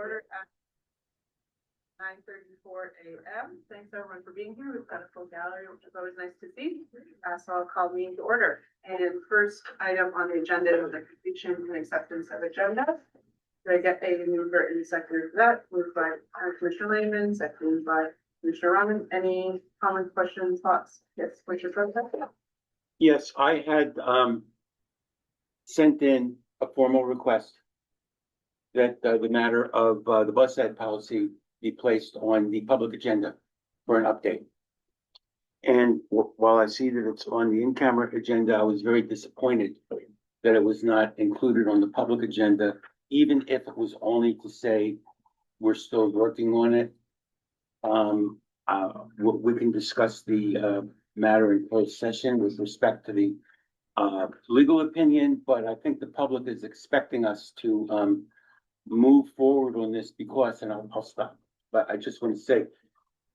order at 9:34 a.m. Thanks everyone for being here. We've got a full gallery, which is always nice to see. So I'll call meeting to order. And first item on the agenda is the completion and acceptance of agenda. Did I get a mover and seconder for that? Moved by Commissioner Lehman, seconded by Commissioner Rahman. Any comments, questions, thoughts? Yes, Commissioner President. Yes, I had sent in a formal request that the matter of the bus ed policy be placed on the public agenda for an update. And while I see that it's on the in-camera agenda, I was very disappointed that it was not included on the public agenda, even if it was only to say we're still working on it. We can discuss the matter in closed session with respect to the legal opinion, but I think the public is expecting us to move forward on this because, and I'll stop. But I just want to say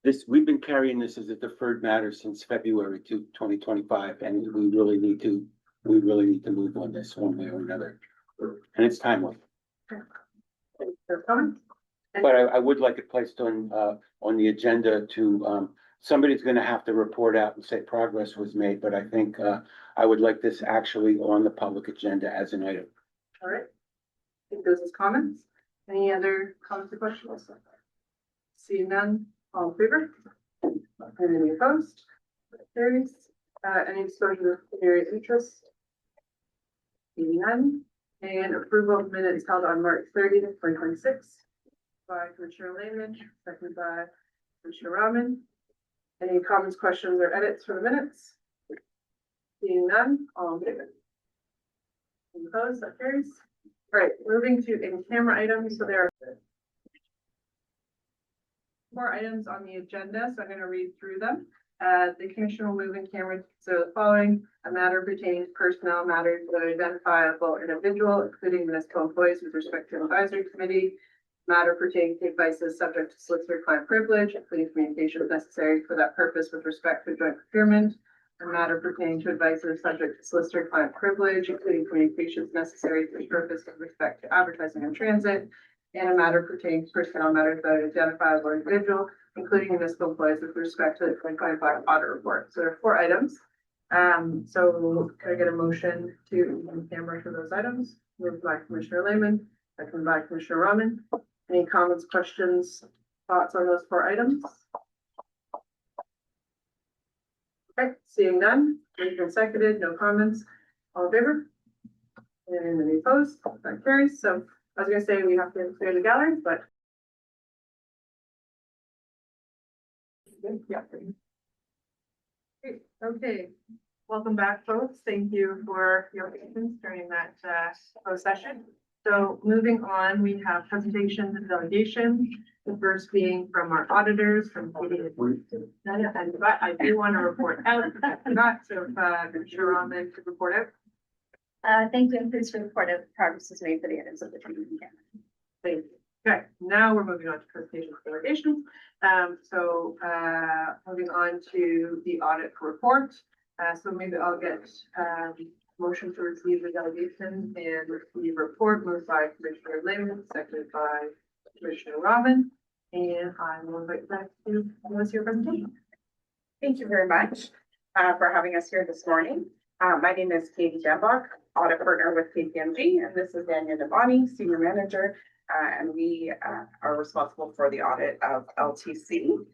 this, we've been carrying this as a deferred matter since February 2025, and we really need to move on this one way or another. And it's timely. But I would like it placed on the agenda to somebody's going to have to report out and say progress was made, but I think I would like this actually on the public agenda as an item. All right. I think those is comments. Any other comments or questions? Seeing none, all in favor? Any opposed? Carries. Any disclosure of area of interest? Seeing none. And approval of minutes held on March 30th, 2026 by Commissioner Lehman, seconded by Commissioner Rahman. Any comments, questions, or edits for the minutes? Seeing none, all in favor? Any opposed? That carries. All right, moving to in-camera items. So there are more items on the agenda, so I'm going to read through them. The commission will move in camera. So the following: a matter pertaining to personnel matters with an identifiable individual, including municipal employees with respect to advisory committee. Matter pertaining to advices subject to solicitor-client privilege, including communications necessary for that purpose with respect to joint procurement. A matter pertaining to advices subject to solicitor-client privilege, including communications necessary for the purpose with respect to advertising and transit. And a matter pertaining to personnel matters that are identifiable individual, including municipal employees with respect to the 2025 audit report. So there are 4 items. So can I get a motion to on camera for those items? Moved by Commissioner Lehman, seconded by Commissioner Rahman. Any comments, questions, thoughts on those 4 items? Okay, seeing none, moved and seconded, no comments. All in favor? And any opposed? That carries. So I was gonna say we have to clear the gallery, but yeah. Okay, welcome back, folks. Thank you for your patience during that closed session. So moving on, we have presentations and delegations. The first being from our auditors from PD. And I do want to report out. I forgot, so Commissioner Rahman to report out. Thank you. I'm pleased to report out progress is made for the items of the training. Thank you. Okay, now we're moving on to presentations and delegations. Moving on to the audit report. So maybe I'll get motion to receive the delegation and receive report moved by Commissioner Lehman, seconded by Commissioner Rahman. And I will invite back to your presentation. Thank you very much for having us here this morning. My name is Katie Jambach, audit partner with KPMG, and this is Daniel Navani, senior manager, and we are responsible for the audit of LTC.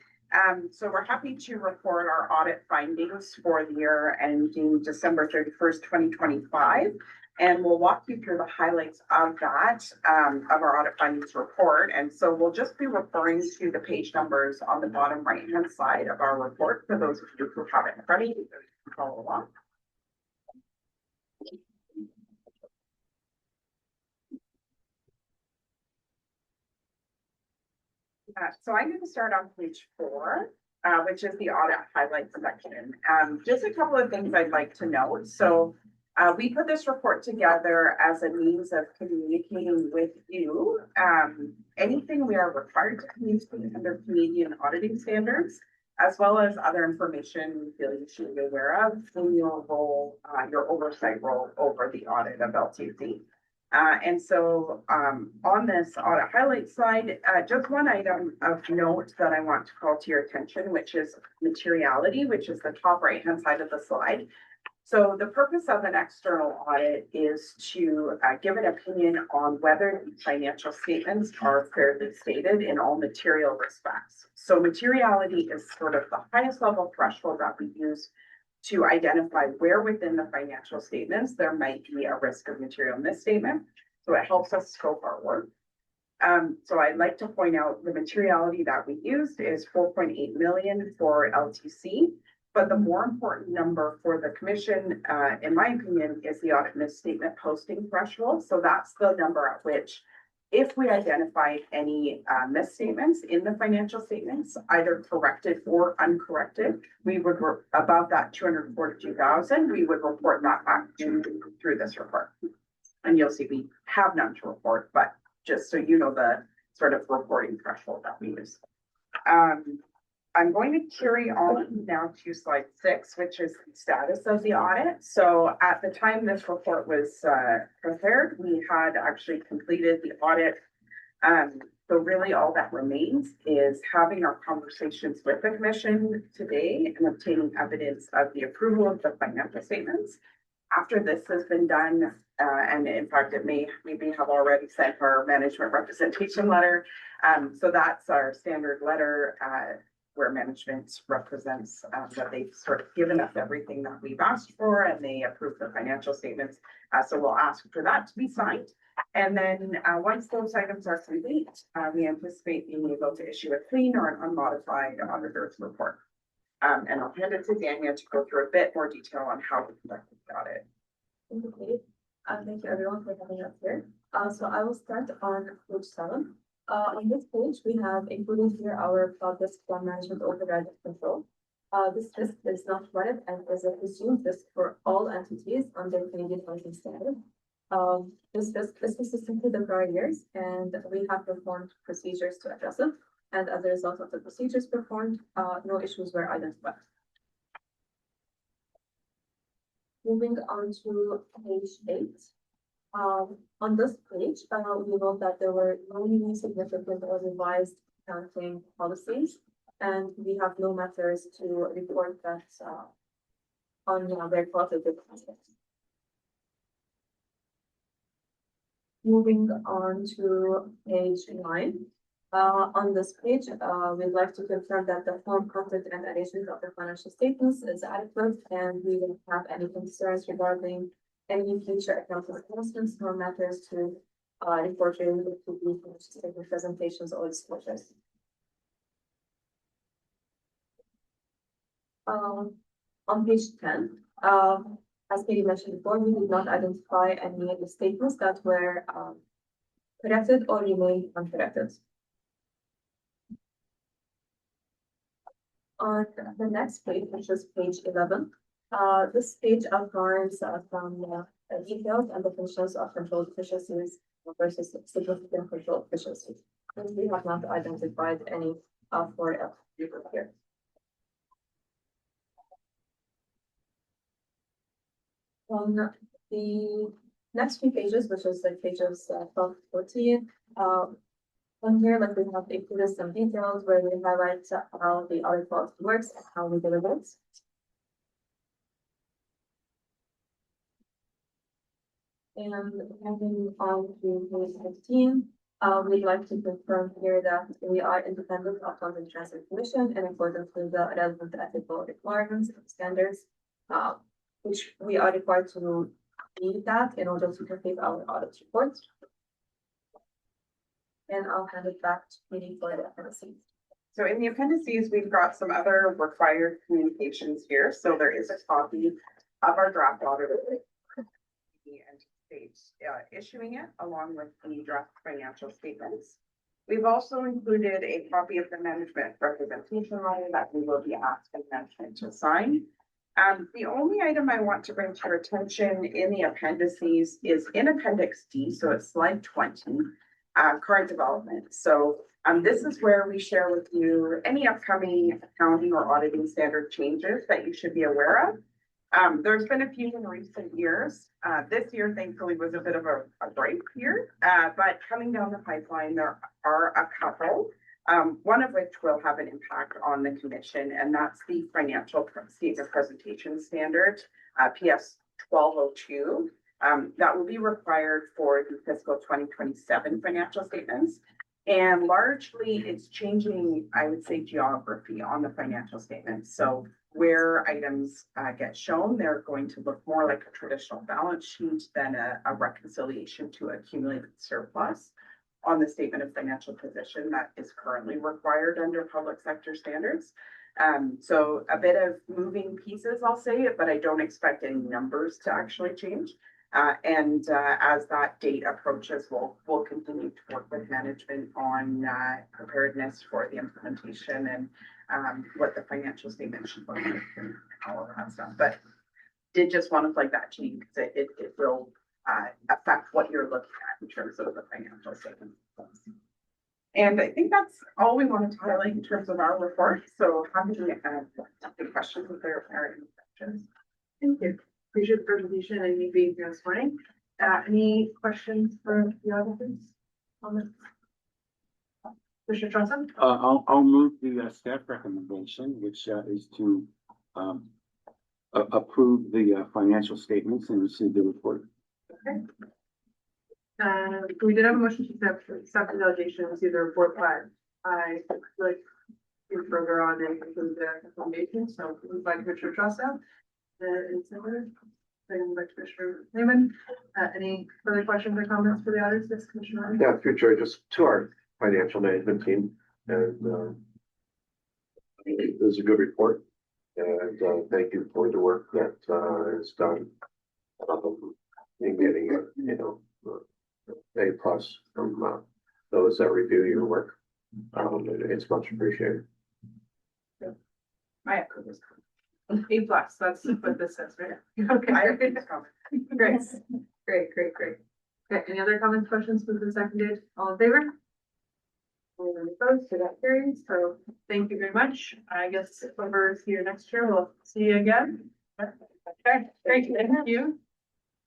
So we're happy to report our audit findings for the year ending December 31st, 2025. And we'll walk you through the highlights of that, of our audit findings report. And so we'll just be referring to the page numbers on the bottom right-hand side of our report for those of you who have it in front of you to follow along. So I'm going to start on page 4, which is the audit highlights section. Just a couple of things I'd like to note. So we put this report together as a means of communicating with you. Anything we are required to communicate under Canadian auditing standards, as well as other information we feel you should be aware of in your role, your oversight role over the audit of LTC. And so, on this audit highlight slide, just one item of note that I want to call to your attention, which is materiality, which is the top right-hand side of the slide. So the purpose of an external audit is to give an opinion on whether the financial statements are fairly stated in all material respects. So materiality is sort of the highest level threshold that we use to identify where within the financial statements there might be a risk of material misstatement. So it helps us scope our work. So I'd like to point out the materiality that we used is 4.8 million for LTC. But the more important number for the commission, in my opinion, is the audit misstatement posting threshold. So that's the number at which, if we identified any misstatements in the financial statements, either corrected or uncorrected, we would, above that 242,000, we would report that back through this report. And you'll see we have none to report, but just so you know the sort of reporting threshold that we use. I'm going to carry on now to slide 6, which is the status of the audit. So at the time this report was prepared, we had actually completed the audit. So really all that remains is having our conversations with the commission today and obtaining evidence of the approval of the financial statements. After this has been done, and in fact, we may have already sent our management representation letter. So that's our standard letter, where management represents that they've sort of given us everything that we've asked for and they approve the financial statements. So we'll ask for that to be signed. And then once those items are complete, we anticipate being able to issue a clean or an unmodified auditor's report. And I'll hand it to Dania to go through a bit more detail on how we conducted the audit. Okay. Thank you everyone for having us here. So I will start on page 7. On this page, we have included here our cloud risk plan management override of control. This risk is not valid and is a presumed risk for all entities under Canadian accounting standard. This risk is consistent with the prior years, and we have performed procedures to address it. And as a result of the procedures performed, no issues were identified. Moving on to page 8. On this page, we note that there were no new significant or revised accounting policies, and we have no matters to report that on their positive aspects. Moving on to page 9. On this page, we'd like to confirm that the form, content, and arrangement of the financial statements is adequate, and we don't have any concerns regarding any future accounting announcements or matters to report related to the financial statement presentations or disclosures. On page 10, as Katie mentioned before, we did not identify any of the statements that were corrected or remained uncorrected. On the next page, which is page 11, this page outlines some details and definitions of control deficiencies versus significant control deficiencies. And we have not identified any for here. On the next few pages, which is like pages 12 to 14, on here, like we have included some details where we highlight how the audit policy works and how we deliver it. And moving on to page 15, we'd like to confirm here that we are independent of London Transit Commission in accordance with the relevant ethical requirements and standards, which we are required to meet that in order to complete our audit reports. And I'll hand it back to Katie for the appendices. So in the appendices, we've got some other required communications here. So there is a copy of our draft audit. We anticipate issuing it along with the draft financial statements. We've also included a copy of the management representation letter that we will be asking management to sign. The only item I want to bring to your attention in the appendices is in Appendix D, so it's slide 20. Current development. So this is where we share with you any upcoming accounting or auditing standard changes that you should be aware of. There's been a few in recent years. This year thankfully was a bit of a break year, but coming down the pipeline, there are a couple. One of which will have an impact on the commission, and that's the financial statement presentation standard, PS 1202. That will be required for the fiscal 2027 financial statements. And largely it's changing, I would say, geography on the financial statements. So where items get shown, they're going to look more like a traditional balance sheet than a reconciliation to accumulated surplus on the statement of financial position that is currently required under public sector standards. So a bit of moving pieces, I'll say, but I don't expect any numbers to actually change. And as that date approaches, we'll continue to work with management on preparedness for the implementation and what the financial statement should look like and all of that stuff. But did just want to flag that change because it will affect what you're looking at in terms of the financial statement. And I think that's all we wanted to highlight in terms of our report. So happy to take questions if there are any questions. Thank you. Appreciate the presentation and you being here this morning. Any questions for the audience? Comments? Commissioner Johnson? I'll move the staff recommendation, which is to approve the financial statements and receive the report. Okay. We did have a motion to accept the delegation and see the report, but I would like to further on and include the recommendation. So moved by Commissioner Trosta. And second by Commissioner Lehman. Any further questions or comments for the audience? Yes, Commissioner. Yeah, future, just to our financial management team, and it was a good report. And thank you for the work that is done in getting A plus from those that review your work. It's much appreciated. I echo this. A plus, that's what this says, right? Okay. I agree with this comment. Great. Okay, any other comments, questions for the seconded? All in favor? All opposed, so that carries. So thank you very much. I guess if whoever's here next year, we'll see you again. Okay, great, thank you.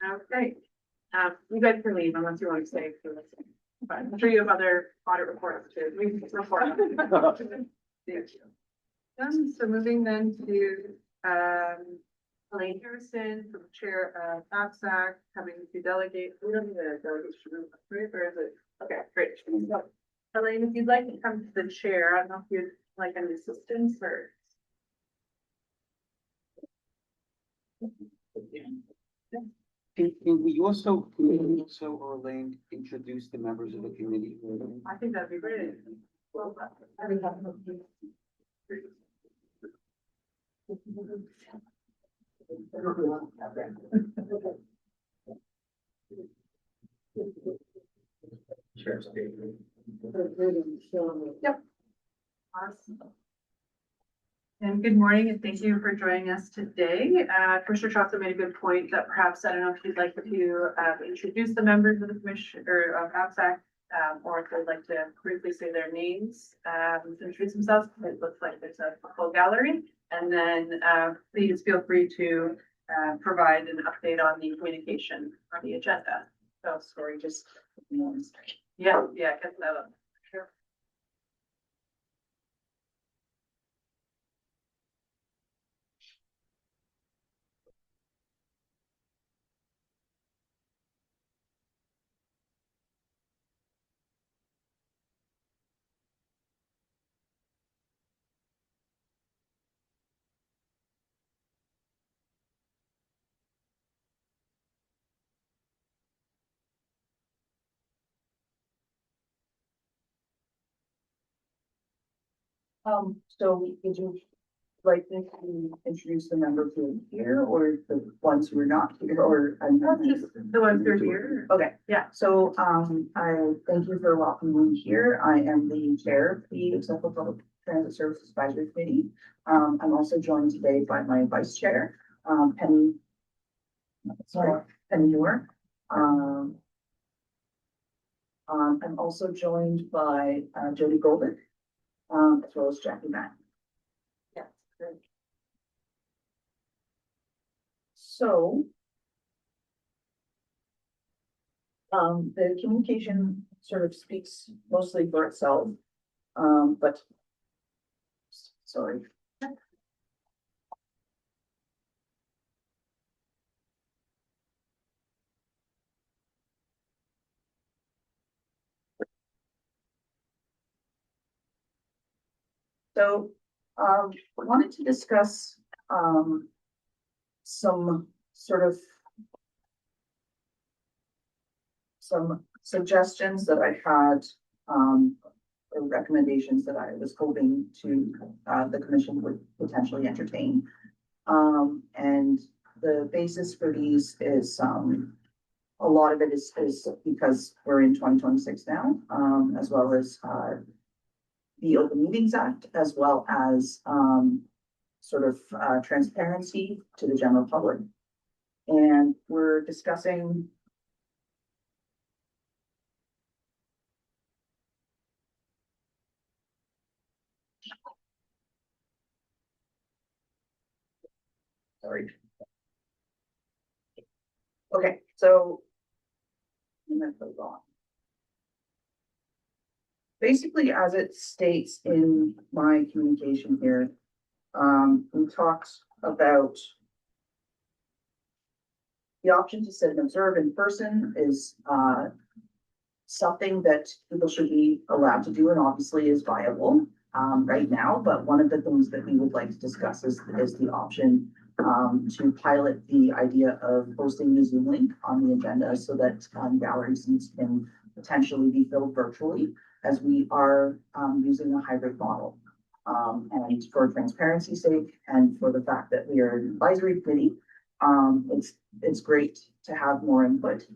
Okay. You guys can leave unless you want to stay for this. But I'm sure you have other audit reports to report. Thank you. So moving then to Elaine Harrison, from Chair of APSAC, coming to delegate. We don't need a delegation room, right? Or is it? Okay, great. Elaine, if you'd like to come to the chair, I don't know if you'd like any assistance or. Can we also, or Elaine, introduce the members of the committee? I think that'd be great. Well, I think that would be- Yep. Awesome. And good morning, and thank you for joining us today. Commissioner Trosta made a good point that perhaps, I don't know if you'd like to introduce the members of the commission or of APSAC, or if they'd like to briefly say their names, introduce themselves. It looks like there's a full gallery. And then please feel free to provide an update on the communication on the agenda. So sorry, just yeah, get that up. Sure. So would you like me to introduce the members who are here or the ones who are not here or? Just the ones who are here. Okay. Yeah. So, I thank you for welcoming me here. I am the chair of the Central Public Transit Services Advisory Committee. I'm also joined today by my vice chair, Penny. Sorry, Penny Moore. I'm also joined by Jody Golden, as well as Jackie Mack. Yes. Great. So. The communication sort of speaks mostly for itself, but. Sorry. So, I wanted to discuss, some sort of. Some suggestions that I had, or recommendations that I was hoping to, the commission would potentially entertain. And the basis for these is, a lot of it is because we're in 2026 now, as well as, the Open Meetings Act, as well as, sort of, transparency to the general public. And we're discussing. Sorry. Okay, so. I'm gonna put it on. Basically, as it states in my communication here, we talked about. The option to sit and observe in person is, something that people should be allowed to do and obviously is viable, right now. But one of the things that we would like to discuss is the option, to pilot the idea of posting the Zoom link on the agenda so that, gallery seats can potentially be filled virtually, as we are, using a hybrid model. And for transparency's sake, and for the fact that we are an advisory committee, it's great to have more input.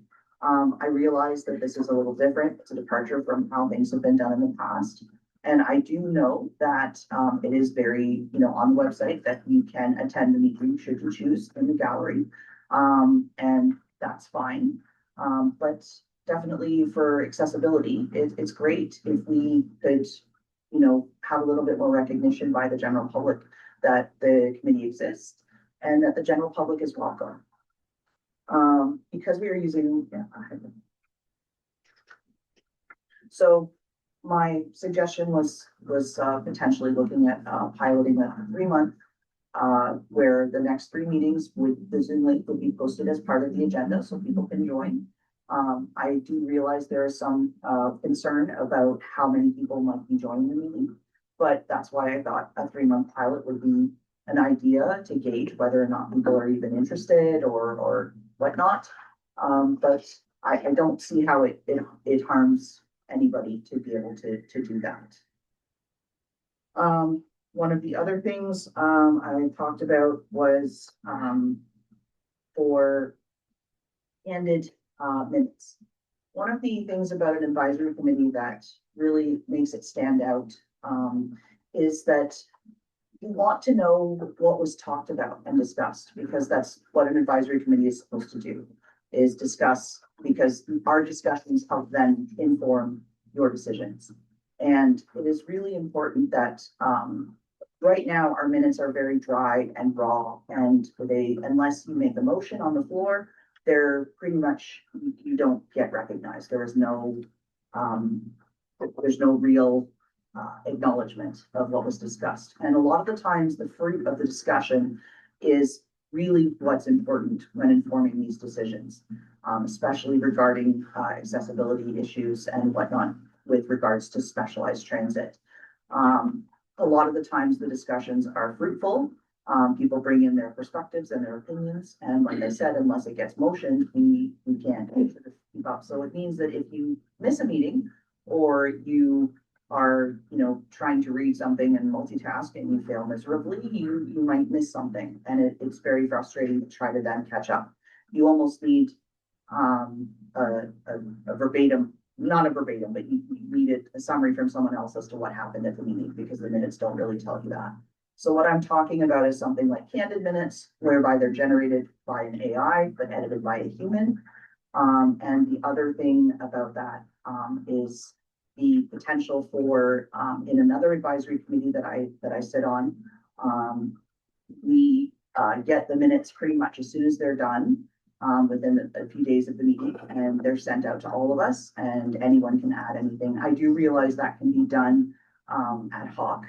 I realize that this is a little different. It's a departure from how things have been done in the past. And I do know that, it is very, on the website that you can attend the meeting should you choose in the gallery. And that's fine. But definitely for accessibility, it's great if we could, have a little bit more recognition by the general public that the committee exists and that the general public is welcome. Because we are using, so my suggestion was potentially looking at, piloting a 3-month, where the next 3 meetings the Zoom link would be posted as part of the agenda so people can join. I do realize there is some, concern about how many people might be joining the meeting, but that's why I thought a 3-month pilot would be an idea to gauge whether or not people are even interested or whatnot. But I don't see how it harms anybody to be able to do that. One of the other things, I talked about was, for candid, minutes. One of the things about an advisory committee that really makes it stand out, is that you want to know what was talked about and discussed, because that's what an advisory committee is supposed to do, is discuss, because our discussions help then inform your decisions. And it is really important that, right now, our minutes are very dry and raw, and unless you make a motion on the floor, they're pretty much, you don't get recognized. There's no real, acknowledgement of what was discussed. And a lot of the times, the fruit of the discussion is really what's important when informing these decisions, especially regarding, accessibility issues and whatnot with regards to specialized transit. A lot of the times the discussions are fruitful. People bring in their perspectives and their opinions. And like I said, unless it gets motioned, we can't keep up. So it means that if you miss a meeting or you are, trying to read something and multitask and you fail miserably, you might miss something. And it's very frustrating to try to then catch up. You almost need, a verbatim, not a verbatim, but you need a summary from someone else as to what happened at the meeting, because the minutes don't really tell you that. So what I'm talking about is something like candid minutes, whereby they're generated by an AI, but edited by a human. And the other thing about that, is the potential for, in another advisory committee that I sit on, we get the minutes pretty much as soon as they're done, within a few days of the meeting, and they're sent out to all of us, and anyone can add anything. I do realize that can be done, ad hoc,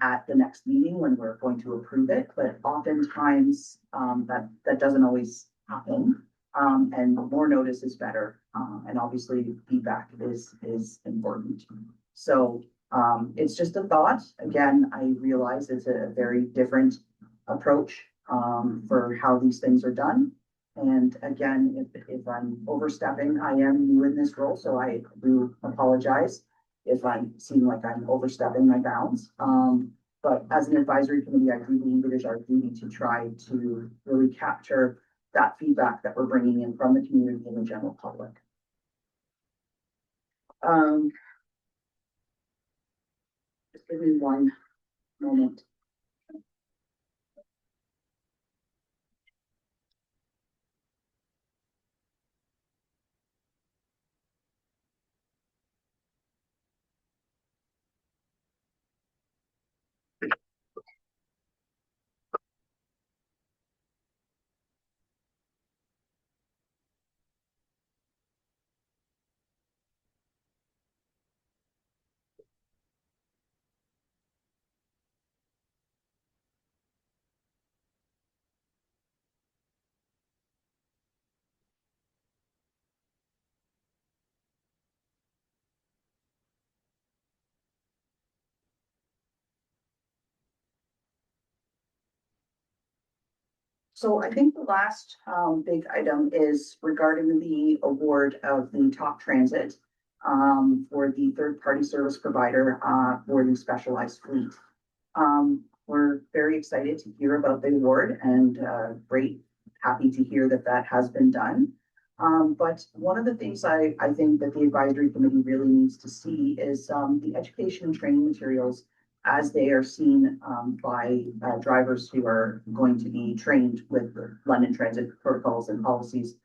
at the next meeting when we're going to approve it, but oftentimes, that doesn't always happen. And more notice is better, and obviously feedback is important. So, it's just a thought. Again, I realize it's a very different approach, for how these things are done. And again, if I'm overstepping, I am new in this role, so I do apologize if I seem like I'm overstepping my bounds. But as an advisory committee, I do believe it is our duty to try to really capture that feedback that we're bringing in from the community and the general public. Just give me one moment. So I think the last big item is regarding the award of the top transit for the third-party service provider for the specialized fleet. We're very excited to hear about the award and happy to hear that that has been done. But one of the things I think that the advisory committee really needs to see is the education and training materials as they are seen by drivers who are going to be trained with the London Transit protocols and policies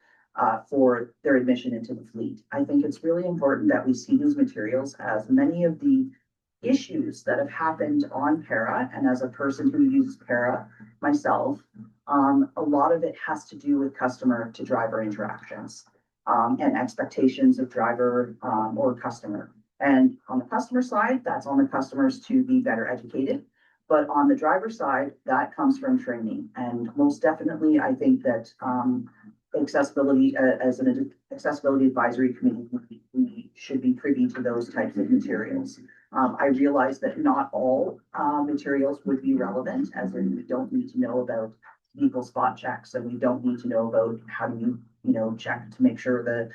for their admission into the fleet. I think it's really important that we see these materials, as many of the issues that have happened on para, and as a person who uses para myself, a lot of it has to do with customer to driver interactions and expectations of driver or customer. And on the customer side, that's on the customers to be better educated. But on the driver side, that comes from training. And most definitely, I think that accessibility, as an accessibility advisory committee, we should be privy to those types of materials. I realize that not all materials would be relevant, as in we don't need to know about vehicle spot checks, and we don't need to know about how do you check to make sure that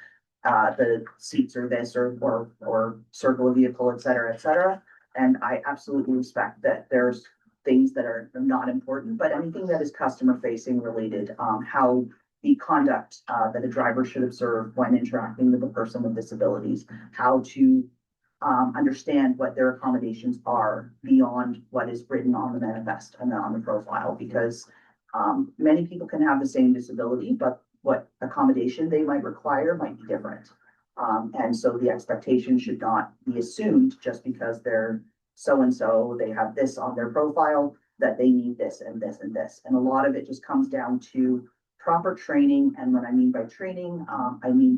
the seats are this or circle a vehicle, et cetera, et cetera. And I absolutely respect that there's things that are not important, but anything that is customer facing related, how the conduct that a driver should observe when interacting with a person with disabilities, how to understand what their accommodations are beyond what is written on the manifest and on the profile, because many people can have the same disability, but what accommodation they might require might be different. And so the expectation should not be assumed just because they're so-and-so, they have this on their profile, that they need this and this and this. And a lot of it just comes down to proper training. And what I mean by training, I mean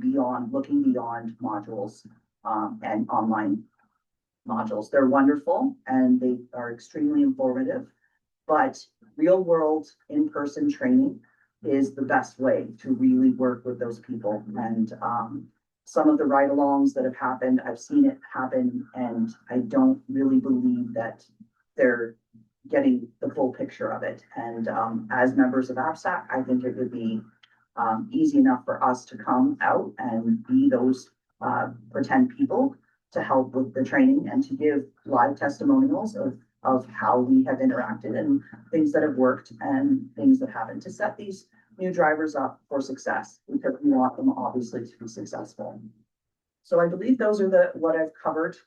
looking beyond modules and online modules. They're wonderful and they are extremely informative, but real world in-person training is the best way to really work with those people. And some of the ride-alongs that have happened, I've seen it happen, and I don't really believe that they're getting the full picture of it. And as members of APSAC, I think it would be easy enough for us to come out and be those pretend people to help with the training and to give live testimonials of how we have interacted and things that have worked and things that haven't, to set these new drivers up for success, because we want them obviously to be successful. So I believe those are what I've covered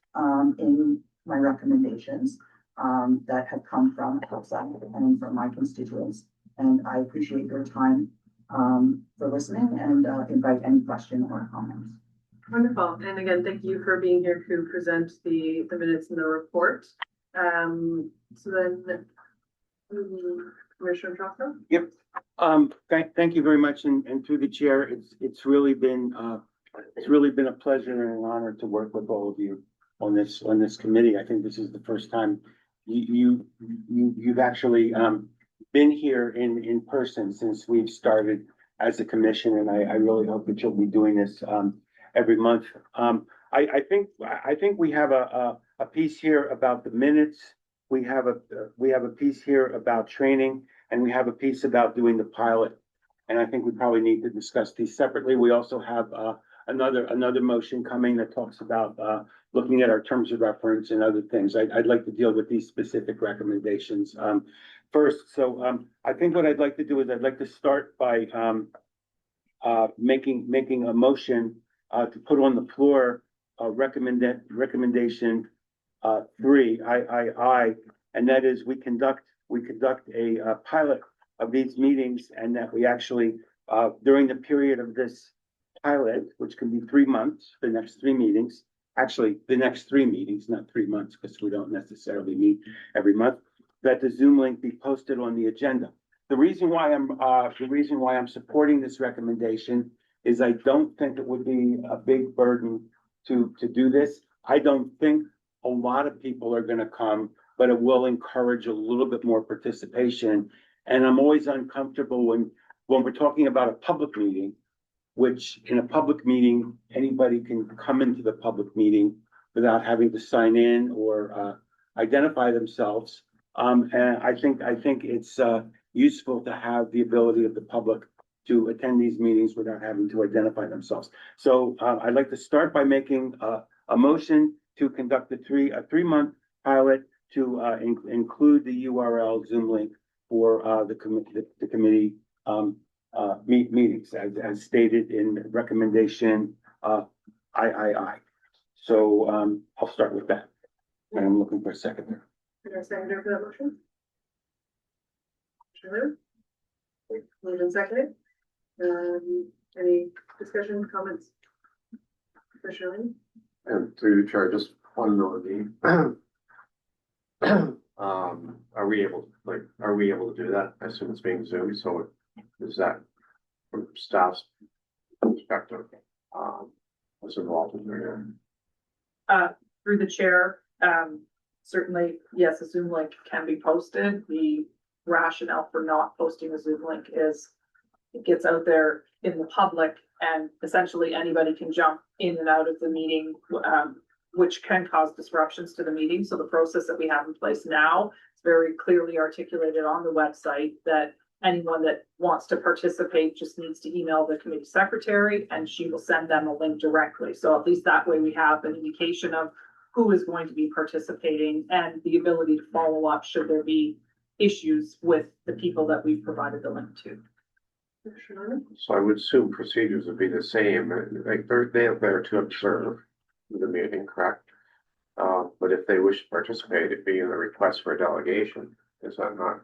in my recommendations that have come from APSAC and from my constituents. And I appreciate your time for listening, and invite any question or comments. Wonderful. And again, thank you for being here to present the minutes and the report. So then Commissioner Johnson? Thank you very much, and through the chair, it's really been a pleasure and an honor to work with all of you on this committee. I think this is the first time you've actually, been here in person since we've started as a commission, and I really hope that you'll be doing this, every month. I think we have a piece here about the minutes. We have a piece here about training, and we have a piece about doing the pilot. And I think we probably need to discuss these separately. We also have another motion coming that talks about looking at our terms of reference and other things. I'd like to deal with these specific recommendations first. So I think what I'd like to do is I'd like to start by making a motion to put on the floor recommendation 3, and that is we conduct a pilot of these meetings, and that we actually during the period of this pilot, which can be 3 months, the next 3 meetings, actually the next 3 meetings, not 3 months, because we don't necessarily meet every month, that the Zoom link be posted on the agenda. The reason why I'm supporting this recommendation is I don't think it would be a big burden to do this. I don't think a lot of people are gonna come, but it will encourage a little bit more participation. And I'm always uncomfortable when we're talking about a public meeting, which in a public meeting, anybody can come into the public meeting without having to sign in or identify themselves. And I think it's useful to have the ability of the public to attend these meetings without having to identify themselves. So I'd like to start by making a motion to conduct a 3-month pilot to include the URL Zoom link for the committee meetings as stated in recommendation III. So I'll start with that. And I'm looking for a second there. Can I second for that motion? Sure. Moved and seconded. Any discussion, comments? Commissioner Lee? And through the chair, just one note, are we able to do that? I assume it's being Zoom, so is that from staff's perspective, what's involved in there? Through the chair, certainly, yes, a Zoom link can be posted. The rationale for not posting a Zoom link is it gets out there in the public and essentially anybody can jump in and out of the meeting, which can cause disruptions to the meeting. So the process that we have in place now is very clearly articulated on the website that anyone that wants to participate just needs to email the committee secretary and she will send them a link directly. So at least that way we have an indication of who is going to be participating and the ability to follow up should there be issues with the people that we've provided the link to. So I would assume procedures would be the same, like they're there to observe the meeting, correct? But if they wish to participate, it'd be in the request for a delegation, is that not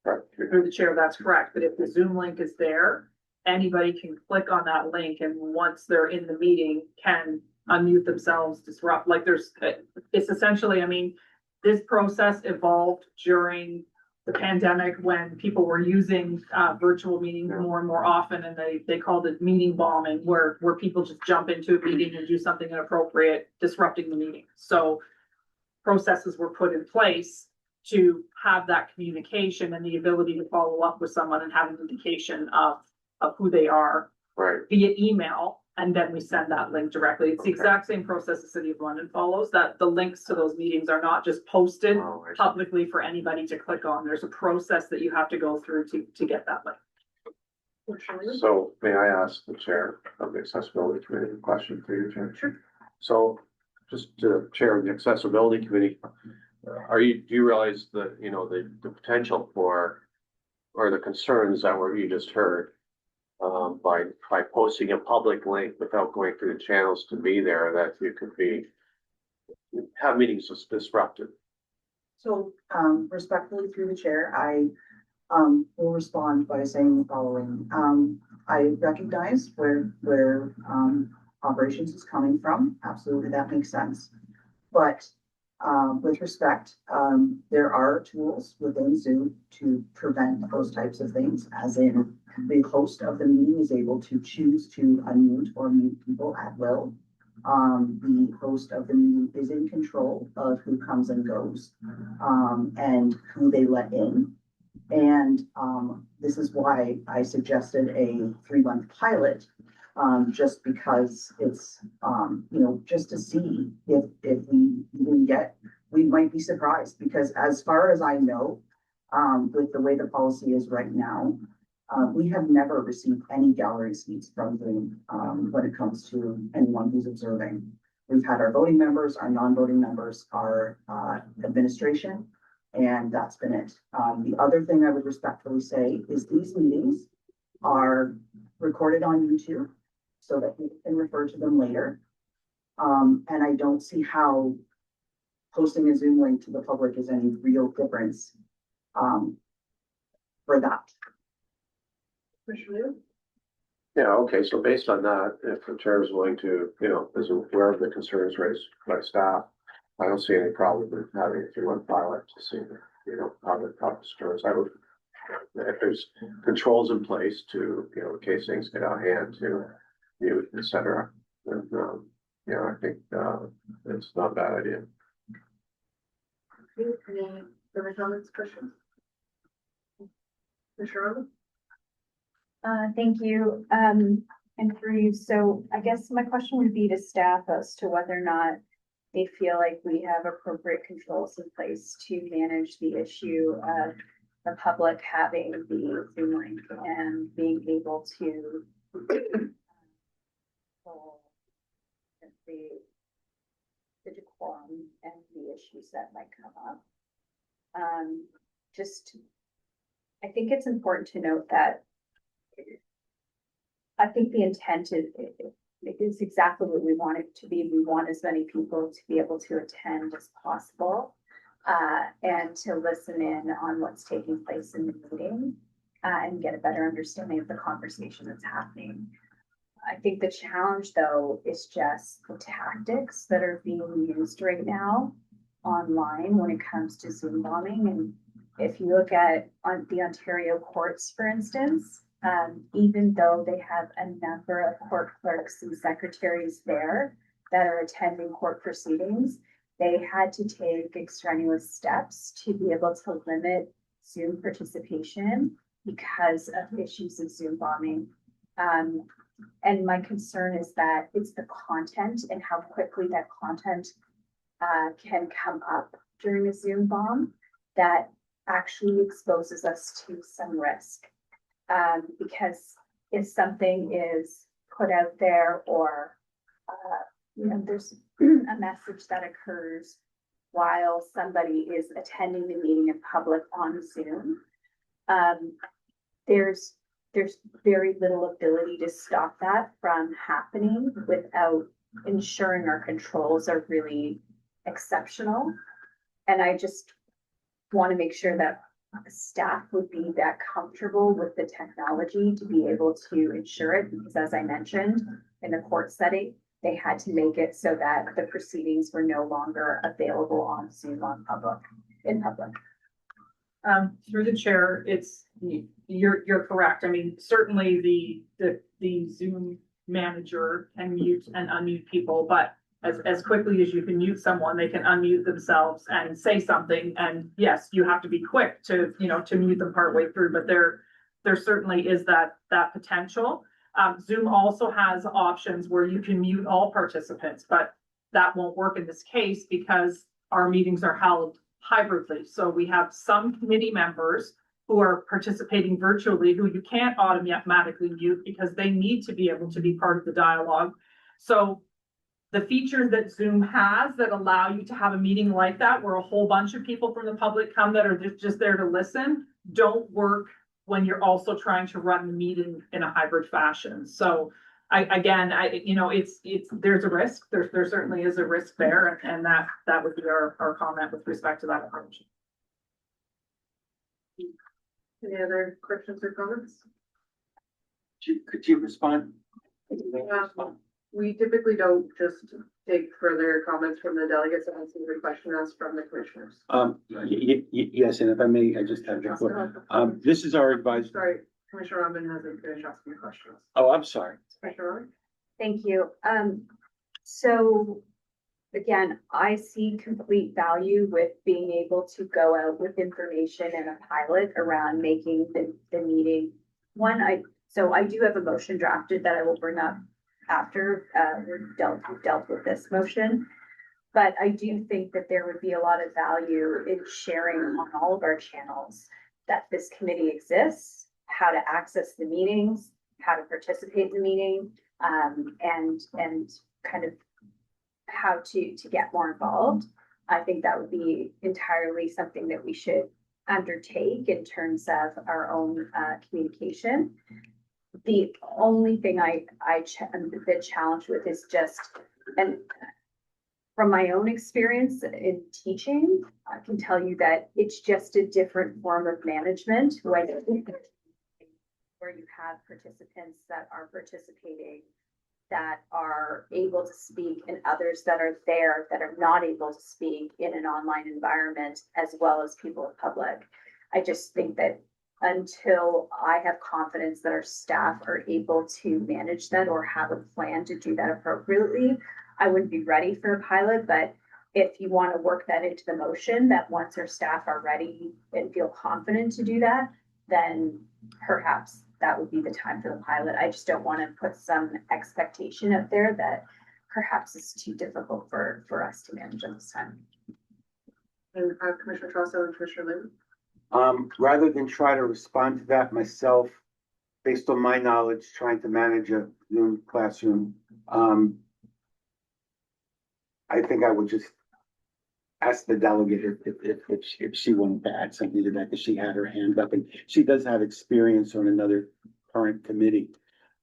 correct? Through the chair, that's correct, but if the Zoom link is there, anybody can click on that link and once they're in the meeting can unmute themselves, disrupt, like it's essentially, I mean, this process evolved during the pandemic when people were using virtual meetings more and more often, and they called it meeting bombing, where people just jump into a meeting and do something inappropriate, disrupting the meeting. So processes were put in place to have that communication and the ability to follow up with someone and have an indication of who they are Right, via email. And then we send that link directly. It's the exact same process the City of London follows, that the links to those meetings are not just posted oh, I see. publicly for anybody to click on. There's a process that you have to go through to get that link. So may I ask the chair of the accessibility committee a question for you, Chair? Sure. So just to chair of the accessibility committee, do you realize that, you know, the potential for, or the concerns that you just heard, by posting a public link without going through the channels to be there, that you could have meetings just disrupted? So, respectfully through the chair, I will respond by saying the following. I recognize where operations is coming from. Absolutely, that makes sense. But with respect, there are tools within Zoom to prevent those types of things, as in the host of the meeting is able to choose to unmute or mute people at will. The host of the meeting is in control of who comes and goes, and who they let in. And this is why I suggested a 3-month pilot, just because it's, just to see if we even get, we might be surprised, because as far as I know, with the way the policy is right now, we have never received any gallery seats from Zoom, when it comes to anyone who's observing. We've had our voting members, our non-voting members, our administration, and that's been it. The other thing I would respectfully say is these meetings are recorded on YouTube so that you can refer to them later. And I don't see how posting a Zoom link to the public is any real difference for that. Commissioner Lee? Yeah, okay, so based on that, if the chair is willing to, as wherever the concerns raised by staff, I don't see any problem with having a 3-month pilot to see, how the concerns. I would, if there's controls in place to, in case things get out of hand, to mute, et cetera, then, I think, it's not a bad idea. Any other comments, questions? Commissioner Arnold? Thank you, and through you. So I guess my question would be to staff as to whether or not they feel like we have appropriate controls in place to manage the issue of the public having the Zoom link and being able to control the decorum and the issues that might come up. I think it's important to note that I think the intent is exactly what we want it to be. We want as many people to be able to attend as possible, and to listen in on what's taking place in the meeting, and get a better understanding of the conversation that's happening. I think the challenge, though, is just the tactics that are being used right now online when it comes to Zoom bombing. And if you look at the Ontario courts, for instance, even though they have a number of court clerks and secretaries there that are attending court proceedings, they had to take extraneous steps to be able to limit Zoom participation because of issues of Zoom bombing. And my concern is that it's the content and how quickly that content can come up during a Zoom bomb that actually exposes us to some risk. Because if something is put out there or, there's a message that occurs while somebody is attending the meeting in public on Zoom, there's very little ability to stop that from happening without ensuring our controls are really exceptional. And I just want to make sure that staff would be that comfortable with the technology to be able to ensure it, because as I mentioned, in the court setting, they had to make it so that the proceedings were no longer available on Zoom in public. Through the chair, you're correct. I mean, certainly the Zoom manager can mute and unmute people, but as quickly as you can mute someone, they can unmute themselves and say something. And yes, you have to be quick to mute them partway through, but there certainly is that potential. Zoom also has options where you can mute all participants, but that won't work in this case because our meetings are held hybridly. So we have some committee members who are participating virtually who you can't automatically mute because they need to be able to be part of the dialogue. So the features that Zoom has that allow you to have a meeting like that, where a whole bunch of people from the public come that are just there to listen, don't work when you're also trying to run the meeting in a hybrid fashion. So there's a risk. There certainly is a risk there, and that would be our comment with respect to that approach. Any other questions or comments? Could you respond? We typically don't just take further comments from the delegates unless you question us from the commissioners. Yes, and if I may, I just have a this is our advice. Sorry, Commissioner Robin hasn't finished asking questions. Oh, I'm sorry. Commissioner Robin? Thank you. So again, I see complete value with being able to go out with information and a pilot around making the meeting. So I do have a motion drafted that I will bring up after, we're dealt with this motion. But I do think that there would be a lot of value in sharing on all of our channels that this committee exists, how to access the meetings, how to participate in the meeting, and kind of how to get more involved. I think that would be entirely something that we should undertake in terms of our own communication. The only thing I'm a bit challenged with is just, and from my own experience in teaching, I can tell you that it's just a different form of management where you have participants that are participating, that are able to speak, and others that are there that are not able to speak in an online environment, as well as people of public. I just think that until I have confidence that our staff are able to manage that or have a plan to do that appropriately, I wouldn't be ready for a pilot. But if you want to work that into the motion, that once our staff are ready and feel confident to do that, then perhaps that would be the time for the pilot. I just don't want to put some expectation out there that perhaps is too difficult for us to manage at this time. And Commissioner Trosso and Commissioner Lynn? Rather than try to respond to that myself, based on my knowledge, trying to manage a Zoom classroom, I think I would just ask the delegate if she wanted to add something to that, because she had her hand up and she does have experience on another current committee.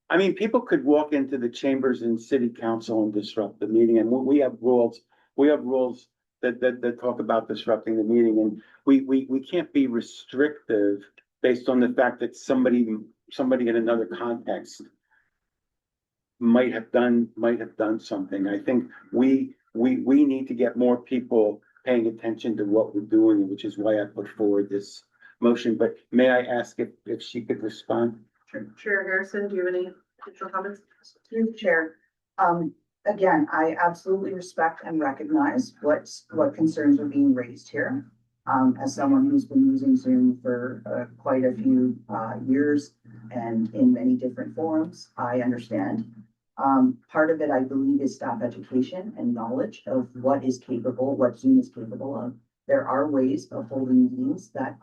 I mean, people could walk into the chambers and city council and disrupt the meeting, and we have rules that talk about disrupting the meeting, and we can't be restrictive based on the fact that somebody in another context might have done something. I think we need to get more people paying attention to what we're doing, which is why I put forward this motion. But may I ask if she could respond? Chair Harrison, do you have any additional comments? Through the chair, again, I absolutely respect and recognize what concerns are being raised here. As someone who's been using Zoom for quite a few years and in many different forums, I understand. Part of it, I believe, is staff education and knowledge of what Zoom is capable of. There are ways of holding meetings that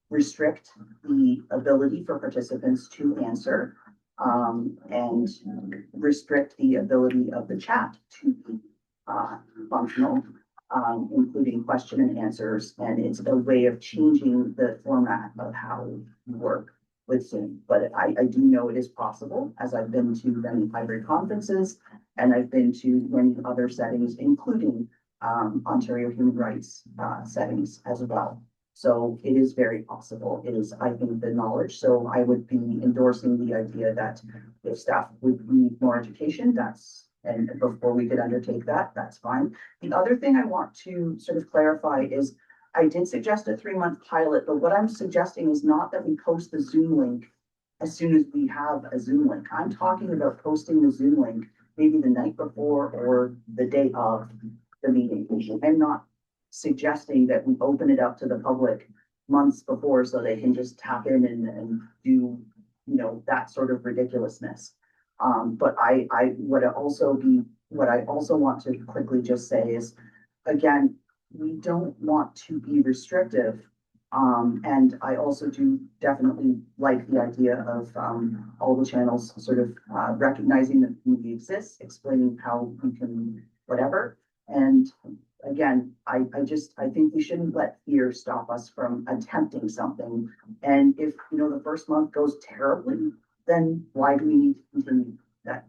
restrict the ability for participants to answer and restrict the ability of the chat to be functional, including question and answers. And it's a way of changing the format of how we work with Zoom. But I do know it is possible, as I've been to many hybrid conferences and I've been to many other settings, including Ontario human rights settings as well. So it is very possible. It is, I think, the knowledge. So I would be endorsing the idea that if staff would need more education, and before we could undertake that, that's fine. The other thing I want to sort of clarify is I did suggest a 3-month pilot, but what I'm suggesting is not that we post the Zoom link as soon as we have a Zoom link. I'm talking about posting the Zoom link maybe the night before or the day of the meeting. I'm not suggesting that we open it up to the public months before so they can just tap in and do, that sort of ridiculousness. But what I also want to quickly just say is, again, we don't want to be restrictive. And I also do definitely like the idea of all the channels sort of recognizing that the community exists, explaining how we can whatever. And again, I think we shouldn't let fear stop us from attempting something. And if, the first month goes terribly, then why do we need to continue that?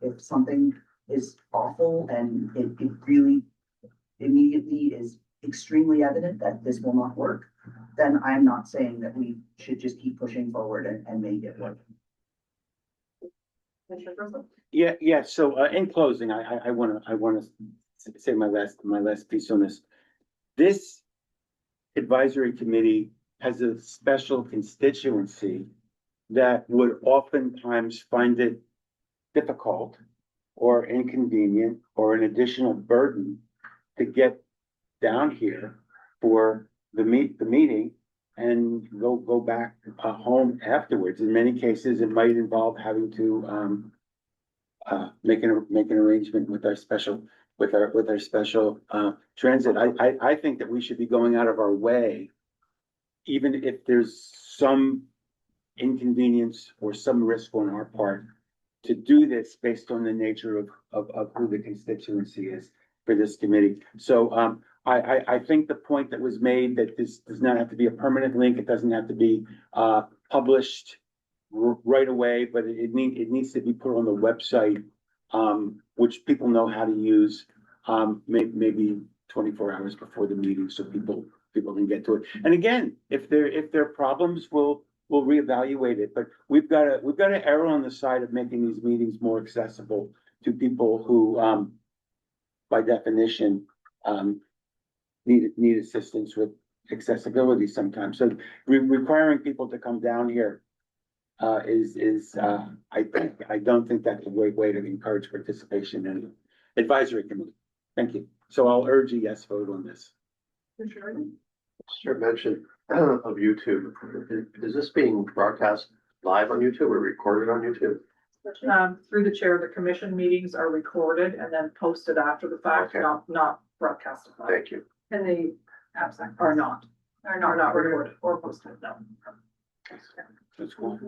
If something is awful and it really immediately is extremely evident that this will not work, then I'm not saying that we should just keep pushing forward and make it work. Commissioner Bristol? Yeah, so, in closing, I wanna say my last piece on this. This advisory committee has a special constituency that would oftentimes find it difficult or inconvenient or an additional burden to get down here for the meeting and go back home afterwards. In many cases, it might involve having to make an arrangement with our special transit. I think that we should be going out of our way, even if there's some inconvenience or some risk on our part, to do this based on the nature of who the constituency is for this committee. So, I think the point that was made that this does not have to be a permanent link, it doesn't have to be, published right away, but it needs to be put on the website, which people know how to use, maybe 24 hours before the meeting, so people can get to it. And again, if there are problems, we'll reevaluate it, but we've got to err on the side of making these meetings more accessible to people who, by definition, need assistance with accessibility sometimes. So requiring people to come down here I don't think that's a great way to encourage participation in advisory committee. Thank you. So I'll urge a yes vote on this. Sure, mention of YouTube. Is this being broadcast live on YouTube or recorded on YouTube? Through the chair, the commission meetings are recorded and then posted after the fact, Okay. not broadcasted. Thank you. And the Absent are not recorded or posted, no. That's cool.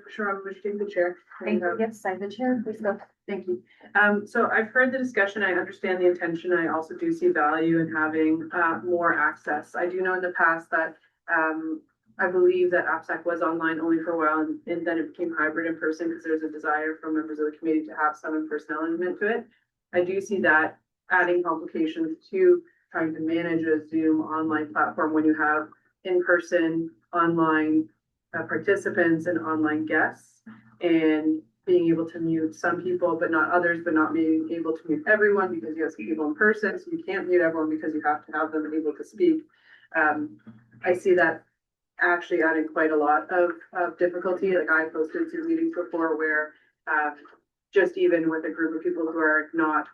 Sure, I'm going to take the chair. Thank you. Yes, sign the chair, please go. Thank you. So I've heard the discussion. I understand the intention. I also do see value in having, more access. I do know in the past that, I believe that AppSec was online only for a while and then it became hybrid in person because there's a desire from members of the committee to have some in-person element to it. I do see that adding complications to trying to manage a Zoom online platform when you have in-person, online participants and online guests, and being able to mute some people but not others, but not being able to mute everyone because you have some people in person, so you can't mute everyone because you have to have them able to speak. I see that actually adding quite a lot of difficulty. Like I've hosted Zoom meetings before where just even with a group of people who are not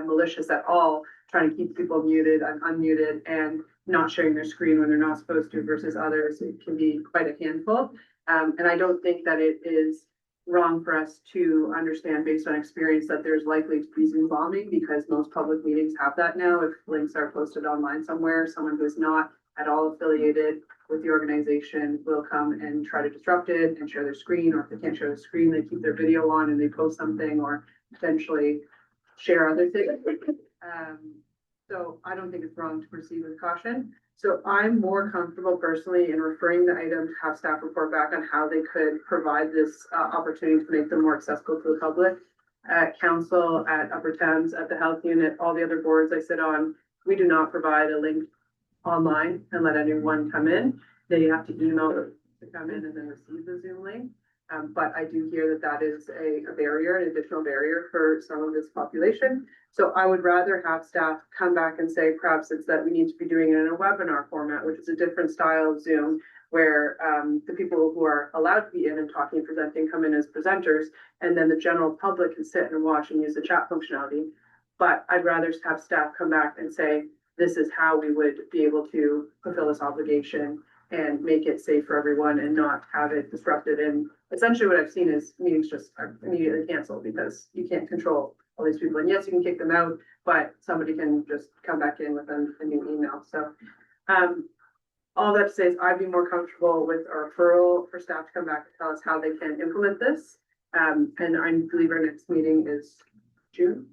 malicious at all, trying to keep people muted and unmuted and not sharing their screen when they're not supposed to versus others, it can be quite a handful. And I don't think that it is wrong for us to understand based on experience that there's likely to be Zoom bombing because most public meetings have that now. If links are posted online somewhere, someone who's not at all affiliated with the organization will come and try to disrupt it and share their screen, or if they can't share the screen, they keep their video on and they post something or potentially share other things. So I don't think it's wrong to proceed with caution. So I'm more comfortable personally in referring the item to have staff report back on how they could provide this opportunity to make them more accessible to the public. At council, at Upper Thames, at the health unit, all the other boards I sit on, we do not provide a link online and let anyone come in. They have to email to come in and then receive the Zoom link. But I do hear that that is a barrier, an additional barrier for some of this population. So I would rather have staff come back and say, perhaps it's that we need to be doing it in a webinar format, which is a different style of Zoom, where the people who are allowed to be in and talking and presenting come in as presenters, and then the general public can sit and watch and use the chat functionality. But I'd rather have staff come back and say, this is how we would be able to fulfill this obligation and make it safe for everyone and not have it disrupted. And essentially what I've seen is meetings just are immediately canceled because you can't control all these people. And yes, you can kick them out, but somebody can just come back in with a new email. So all that to say is I'd be more comfortable with a referral for staff to come back and tell us how they can implement this. And I believe our next meeting is June.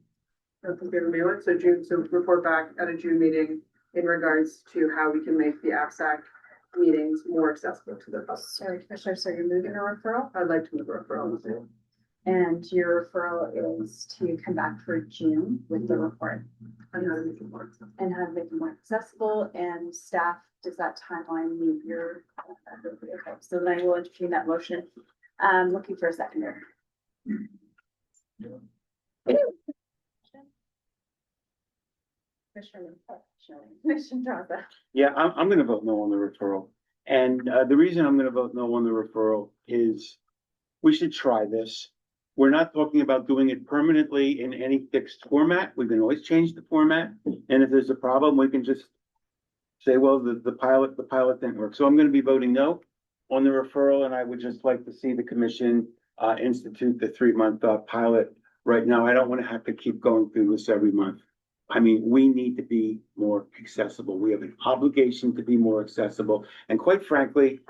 I don't think we have a mail it. So June, so report back at a June meeting in regards to how we can make the AppSec meetings more accessible to the public. Sorry, Commissioner, so you're moving a referral? I'd like to move a referral. And your referral is to come back for June with the report And how to make it more accessible. and how to make it more accessible, and staff, does that timeline meet your? Okay, so then I will entertain that motion Looking for a seconder. Commissioner Traza. Yeah, I'm gonna vote no on the referral. And, the reason I'm gonna vote no on the referral is we should try this. We're not talking about doing it permanently in any fixed format. We can always change the format. And if there's a problem, we can just say, well, the pilot didn't work. So I'm gonna be voting no on the referral, and I would just like to see the commission, institute the 3-month, pilot right now. I don't wanna have to keep going through this every month. I mean, we need to be more accessible. We have an obligation to be more accessible. And quite frankly,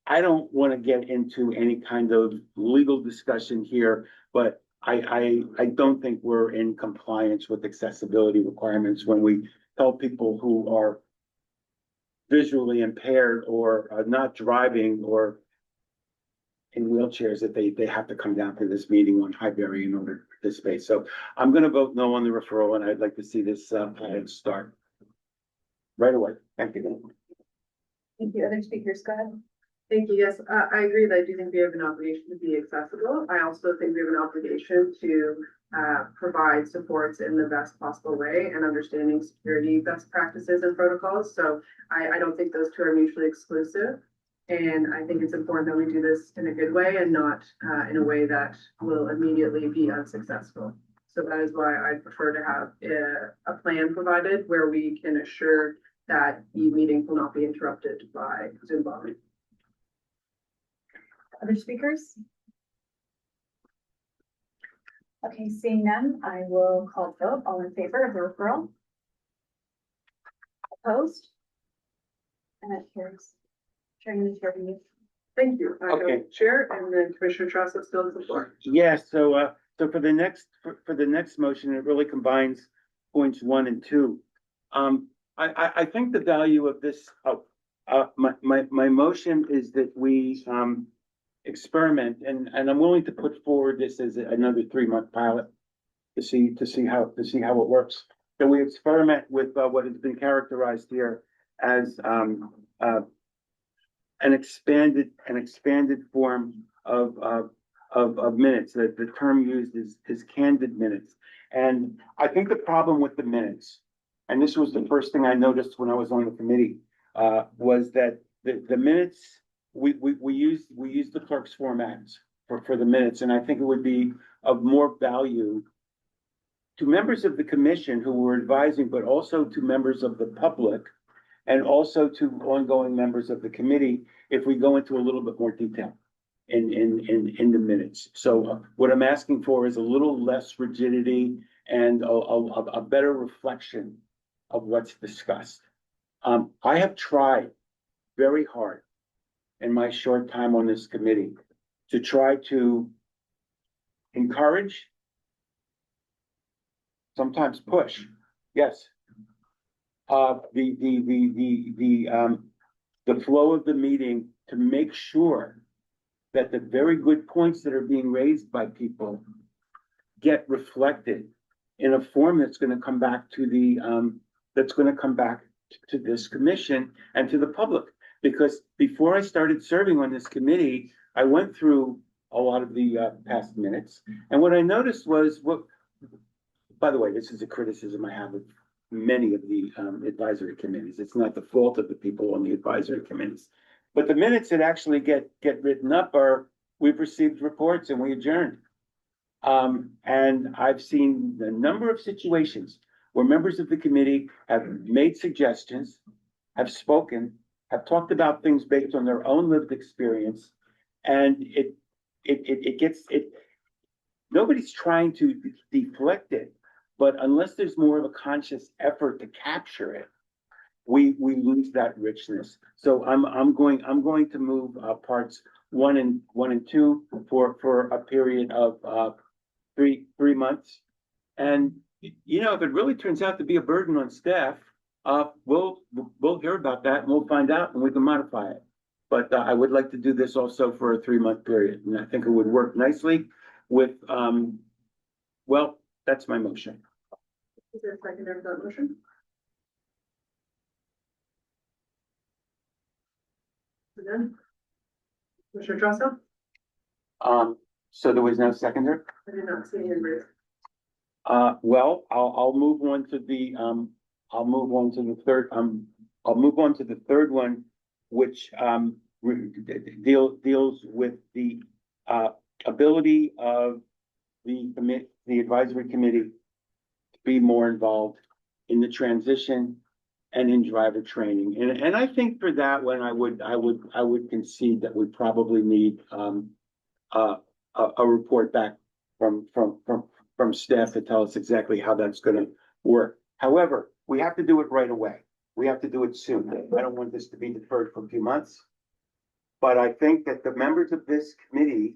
I don't want to get into any kind of legal discussion here, but I don't think we're in compliance with accessibility requirements when we tell people who are visually impaired or are not driving or in wheelchairs that they have to come down to this meeting on Highbury in order to participate. So I'm gonna vote no on the referral, and I'd like to see this pilot start right away. Thank you. Thank you. Other speakers, go ahead. Thank you. Yes, I agree that I do think we have an obligation to be accessible. I also think we have an obligation to provide supports in the best possible way and understanding security best practices and protocols. So I don't think those two are mutually exclusive. And I think it's important that we do this in a good way and not in a way that will immediately be unsuccessful. So that is why I'd prefer to have a plan provided where we can assure that the meeting will not be interrupted by Zoom bombing. Other speakers? Okay, seeing none, I will call the vote. All in favor of the referral? Opposed? And that carries. Chairman, it's serving you. Thank you. I Okay. have Chair and then Commissioner Trust still has the floor. Yes, so for the next motion, it really combines points 1 and 2. I think the value of this, my motion is that we, experiment, and I'm willing to put forward this as another 3-month pilot to see how it works. So we experiment with what has been characterized here as an expanded form of minutes. That the term used is candid minutes. And I think the problem with the minutes, and this was the first thing I noticed when I was on the committee, was that the minutes, we use the clerk's formats for the minutes, and I think it would be of more value to members of the commission who were advising, but also to members of the public, and also to ongoing members of the committee, if we go into a little bit more detail in the minutes. So what I'm asking for is a little less rigidity and a better reflection of what's discussed. I have tried very hard in my short time on this committee to try to encourage, sometimes push, yes, the flow of the meeting to make sure that the very good points that are being raised by people get reflected in a form that's going to come back to this commission and to the public. Because before I started serving on this committee, I went through a lot of the past minutes, and what I noticed was by the way, this is a criticism I have of many of the advisory committees. It's not the fault of the people on the advisory committees. But the minutes that actually get written up are, we've received reports and we adjourned. And I've seen a number of situations where members of the committee have made suggestions, have spoken, have talked about things based on their own lived experience, and nobody's trying to deflect it, but unless there's more of a conscious effort to capture it, we lose that richness. So I'm going to move parts 1 and 2 for a period of 3 months. And you know, if it really turns out to be a burden on staff, we'll hear about that and we'll find out and we can modify it. But I would like to do this also for a 3-month period, and I think it would work nicely with well, that's my motion. Is there a second to that motion? Then, Commissioner Trossel? So there was no seconder? I did not see any raised. Well, I'll move on to the, I'll move on to the third, I'll move on to the third one, which, deals with the, ability of the advisory committee to be more involved in the transition and in driver training. And I think for that one, I would concede that we probably need, a report back from staff to tell us exactly how that's gonna work. However, we have to do it right away. We have to do it soon. I don't want this to be deferred for a few months. But I think that the members of this committee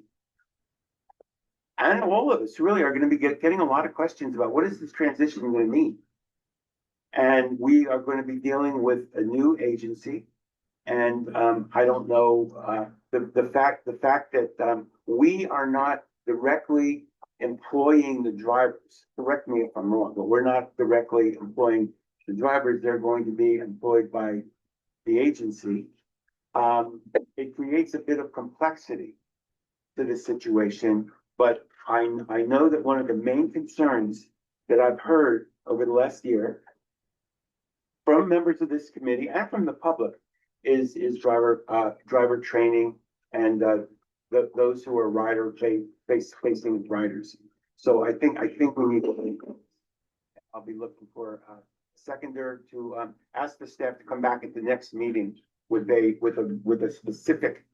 and all of us really are gonna be getting a lot of questions about what is this transition gonna mean? And we are going to be dealing with a new agency. And I don't know, the fact that we are not directly employing the drivers, correct me if I'm wrong, but we're not directly employing the drivers, they're going to be employed by the agency. It creates a bit of complexity to the situation, but I know that one of the main concerns that I've heard over the last year from members of this committee and from the public is driver training and those who are facing riders. So I think we need to, I'll be looking for a seconder to ask the staff to come back at the next meeting with a specific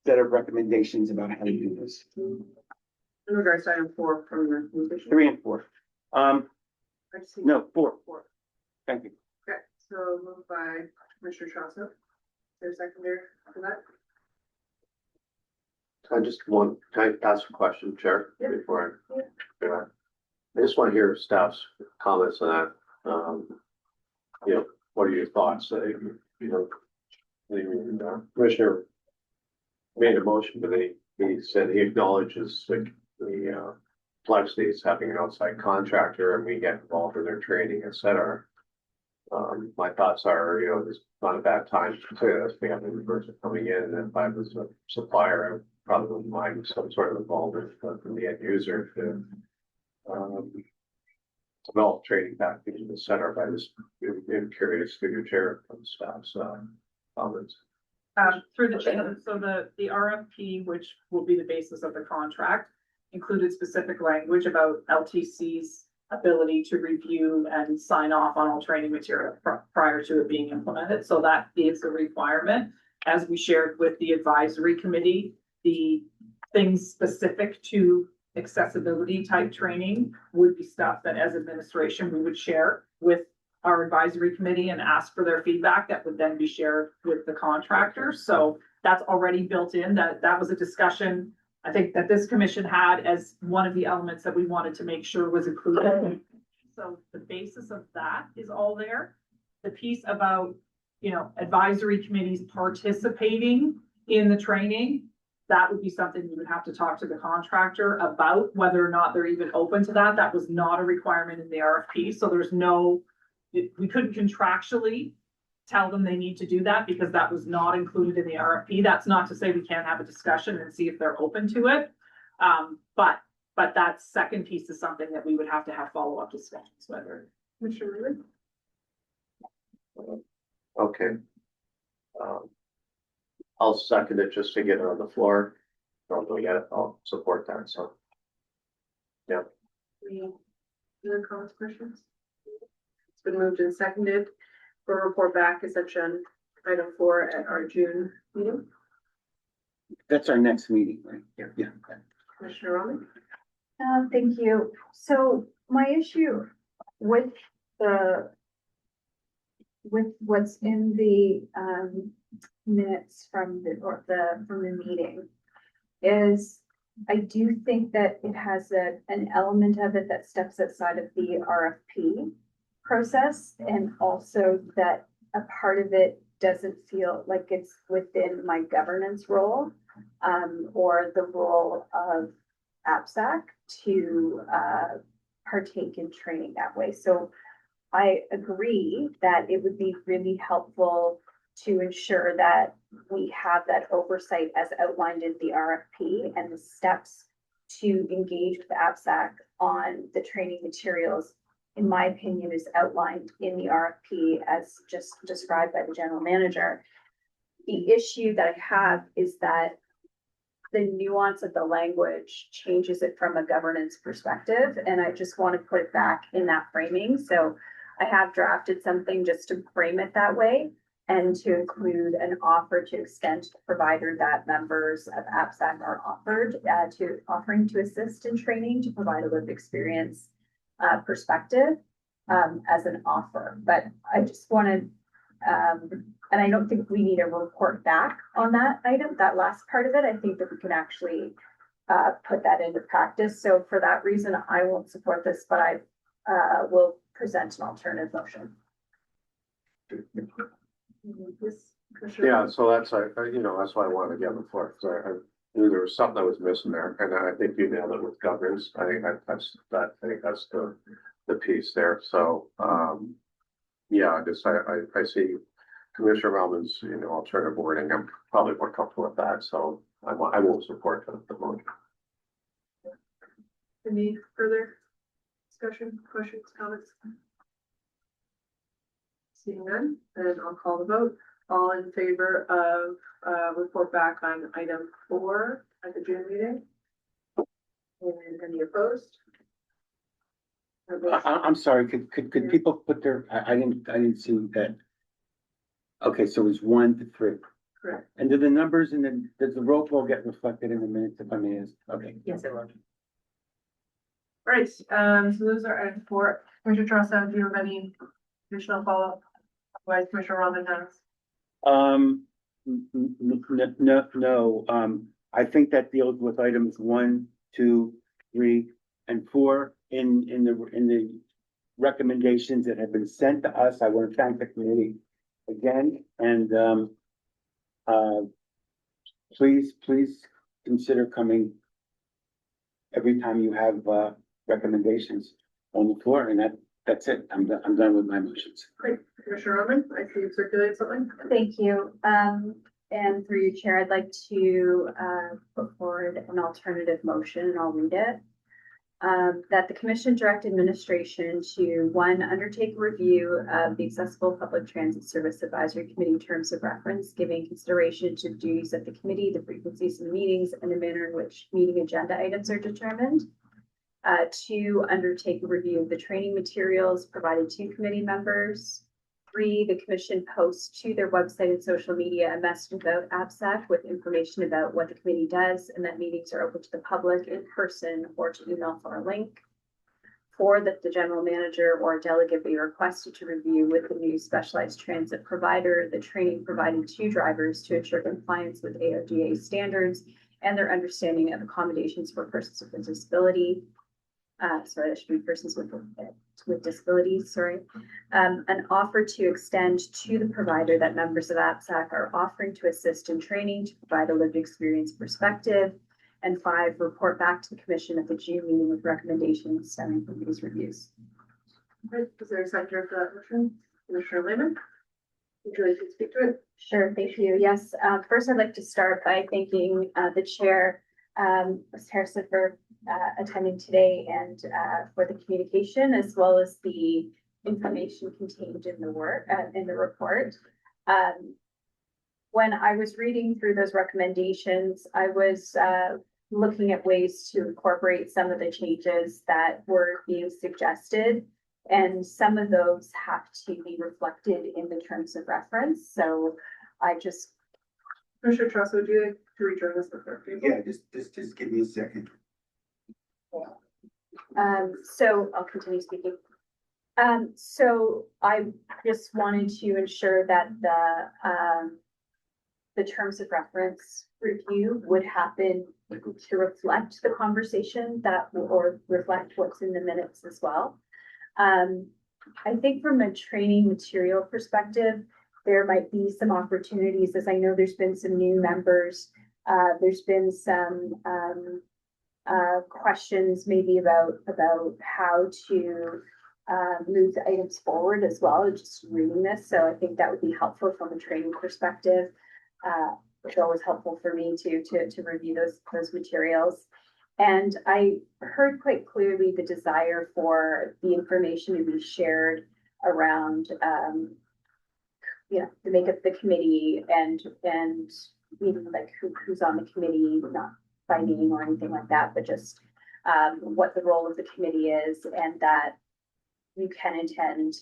set of recommendations about how to do this. In regards to item 4 from the communication. 3 and 4. I see. No, 4. 4. Thank you. Okay, so moved by Commissioner Chaucer. Is there a seconder for that? Can I ask a question, Chair, Yeah. before I just want to hear staff's comments on that. What are your thoughts? The commissioner made a motion, but he said he acknowledges the complexities having an outside contractor and we get involved in their training, et cetera. My thoughts are, it's not a bad time to say this. We have a new person coming in, and if I was a supplier, I probably wouldn't mind some sort of involvement from the end user to develop training packages, et cetera. But I just am curious to your chair from staff's comments. Through the chair, so the RFP, which will be the basis of the contract, included specific language about LTC's ability to review and sign off on all training material prior to it being implemented. So that is a requirement. As we shared with the advisory committee, the things specific to accessibility type training would be stuff that as administration, we would share with our advisory committee and ask for their feedback that would then be shared with the contractor. So that's already built in. That was a discussion I think that this commission had as one of the elements that we wanted to make sure was included. So the basis of that is all there. The piece about, advisory committees participating in the training, that would be something you would have to talk to the contractor about whether or not they're even open to that. That was not a requirement in the RFP. So we couldn't contractually tell them they need to do that because that was not included in the RFP. That's not to say we can't have a discussion and see if they're open to it. But that second piece is something that we would have to have follow-up discussions whether. Commissioner Ridley? Okay. I'll second it just to get it on the floor. I'll support that, so. Any other comments, questions? It's been moved and seconded for a report back as section item 4 at our June meeting. That's our next meeting, right? Yeah. Commissioner Rowley? Thank you. So my issue with what's in the minutes from the meeting is I do think that it has an element of it that steps outside of the RFP process, and also that a part of it doesn't feel like it's within my governance role or the role of APSAC to partake in training that way. So I agree that it would be really helpful to ensure that we have that oversight as outlined in the RFP and the steps to engage with APSAC on the training materials, in my opinion, is outlined in the RFP as just described by the general manager. The issue that I have is that the nuance of the language changes it from a governance perspective, and I just want to put it back in that framing. So I have drafted something just to frame it that way and to include an offer to extend to the provider that members of APSAC are offering to assist in training to provide a lived experience perspective as an offer. But I just wanted, and I don't think we need a report back on that item, that last part of it. I think that we can actually put that into practice. So for that reason, I won't support this, but I will present an alternative motion. Yeah, so that's, you know, that's why I wanted to get before, because I knew there was something that was missing there, and I think you nailed it with governance. I think that's the piece there, so, yeah, I see Commissioner Relman's, you know, alternative wording. I'm probably more comfortable with that, so I will support the motion. Any further discussion, questions, comments? Seeing none, then I'll call the vote. All in favor of, report back on item 4 at the June meeting? And any opposed? I'm sorry, could people put their, I didn't see that. Okay, so it was 1 to 3. Correct. And do the numbers and then, does the roll call get reflected in the minutes if I may ask? Okay. Yes, it will. Right, so those are item 4. Commissioner Trossel, do you have any additional follow-up? Otherwise, Commissioner Robin has. No, I think that deals with items 1, 2, 3, and 4 in the recommendations that have been sent to us. I want to thank the committee again, and please consider coming every time you have recommendations on the floor, and that's it. I'm done with my motions. Great, Commissioner Roman, I see you circulate something. Thank you. And through your chair, I'd like to put forward an alternative motion, and I'll read it. That the commission direct administration to 1, undertake a review of the Accessible Public Transit Service Advisory Committee terms of reference, giving consideration to the duties of the committee, the frequencies of the meetings, and the manner in which meeting agenda items are determined. 2, undertake a review of the training materials provided to committee members. 3, the commission posts to their website and social media a message about APSAC with information about what the committee does, and that meetings are open to the public in person or to email for a link. 4, that the general manager or delegate be requested to review with the new specialized transit provider the training provided to drivers to ensure compliance with ARDA standards and their understanding of accommodations for persons with disability. Sorry, that should be persons with disabilities, sorry. An offer to extend to the provider that members of APSAC are offering to assist in training to provide a lived experience perspective. And 5, report back to the commission at the June meeting with recommendations stemming from these reviews. Right, is there a seconder for that motion? Commissioner Lehman? Would you like to speak to it? Sure, thank you. Yes, first I'd like to start by thanking the chair, Ms. Harrison, for attending today and for the communication as well as the information contained in the report. When I was reading through those recommendations, I was looking at ways to incorporate some of the changes that were being suggested. And some of those have to be reflected in the terms of reference. So I just. Commissioner Truss, would you like to rejoin us before? Yeah, just give me a second. So I'll continue speaking. So I just wanted to ensure that the terms of reference review would happen to reflect the conversation or reflect what's in the minutes as well. I think from a training material perspective, there might be some opportunities, as I know there's been some new members. There's been some questions maybe about how to move the items forward as well, just reading this. So I think that would be helpful from a training perspective. It's always helpful for me to review those materials. And I heard quite clearly the desire for the information to be shared around, the makeup of the committee and even like who's on the committee, not by name or anything like that, but just what the role of the committee is, and that you can attend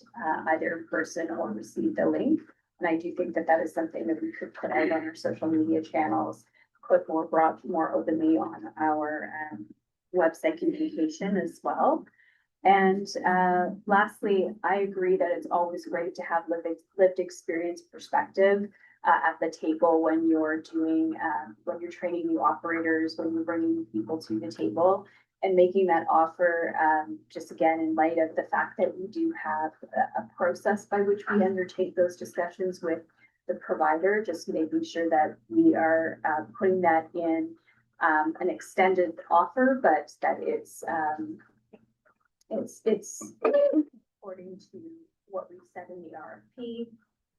either in person or receive the link. And I do think that that is something that we could put out on our social media channels, put more openly on our website communication as well. And lastly, I agree that it's always great to have lived experience perspective at the table when you're doing, when you're training new operators, when you're bringing people to the table, and making that offer, just again, in light of the fact that we do have a process by which we undertake those discussions with the provider, just making sure that we are putting that in an extended offer, but that it's according to what we said in the RFP.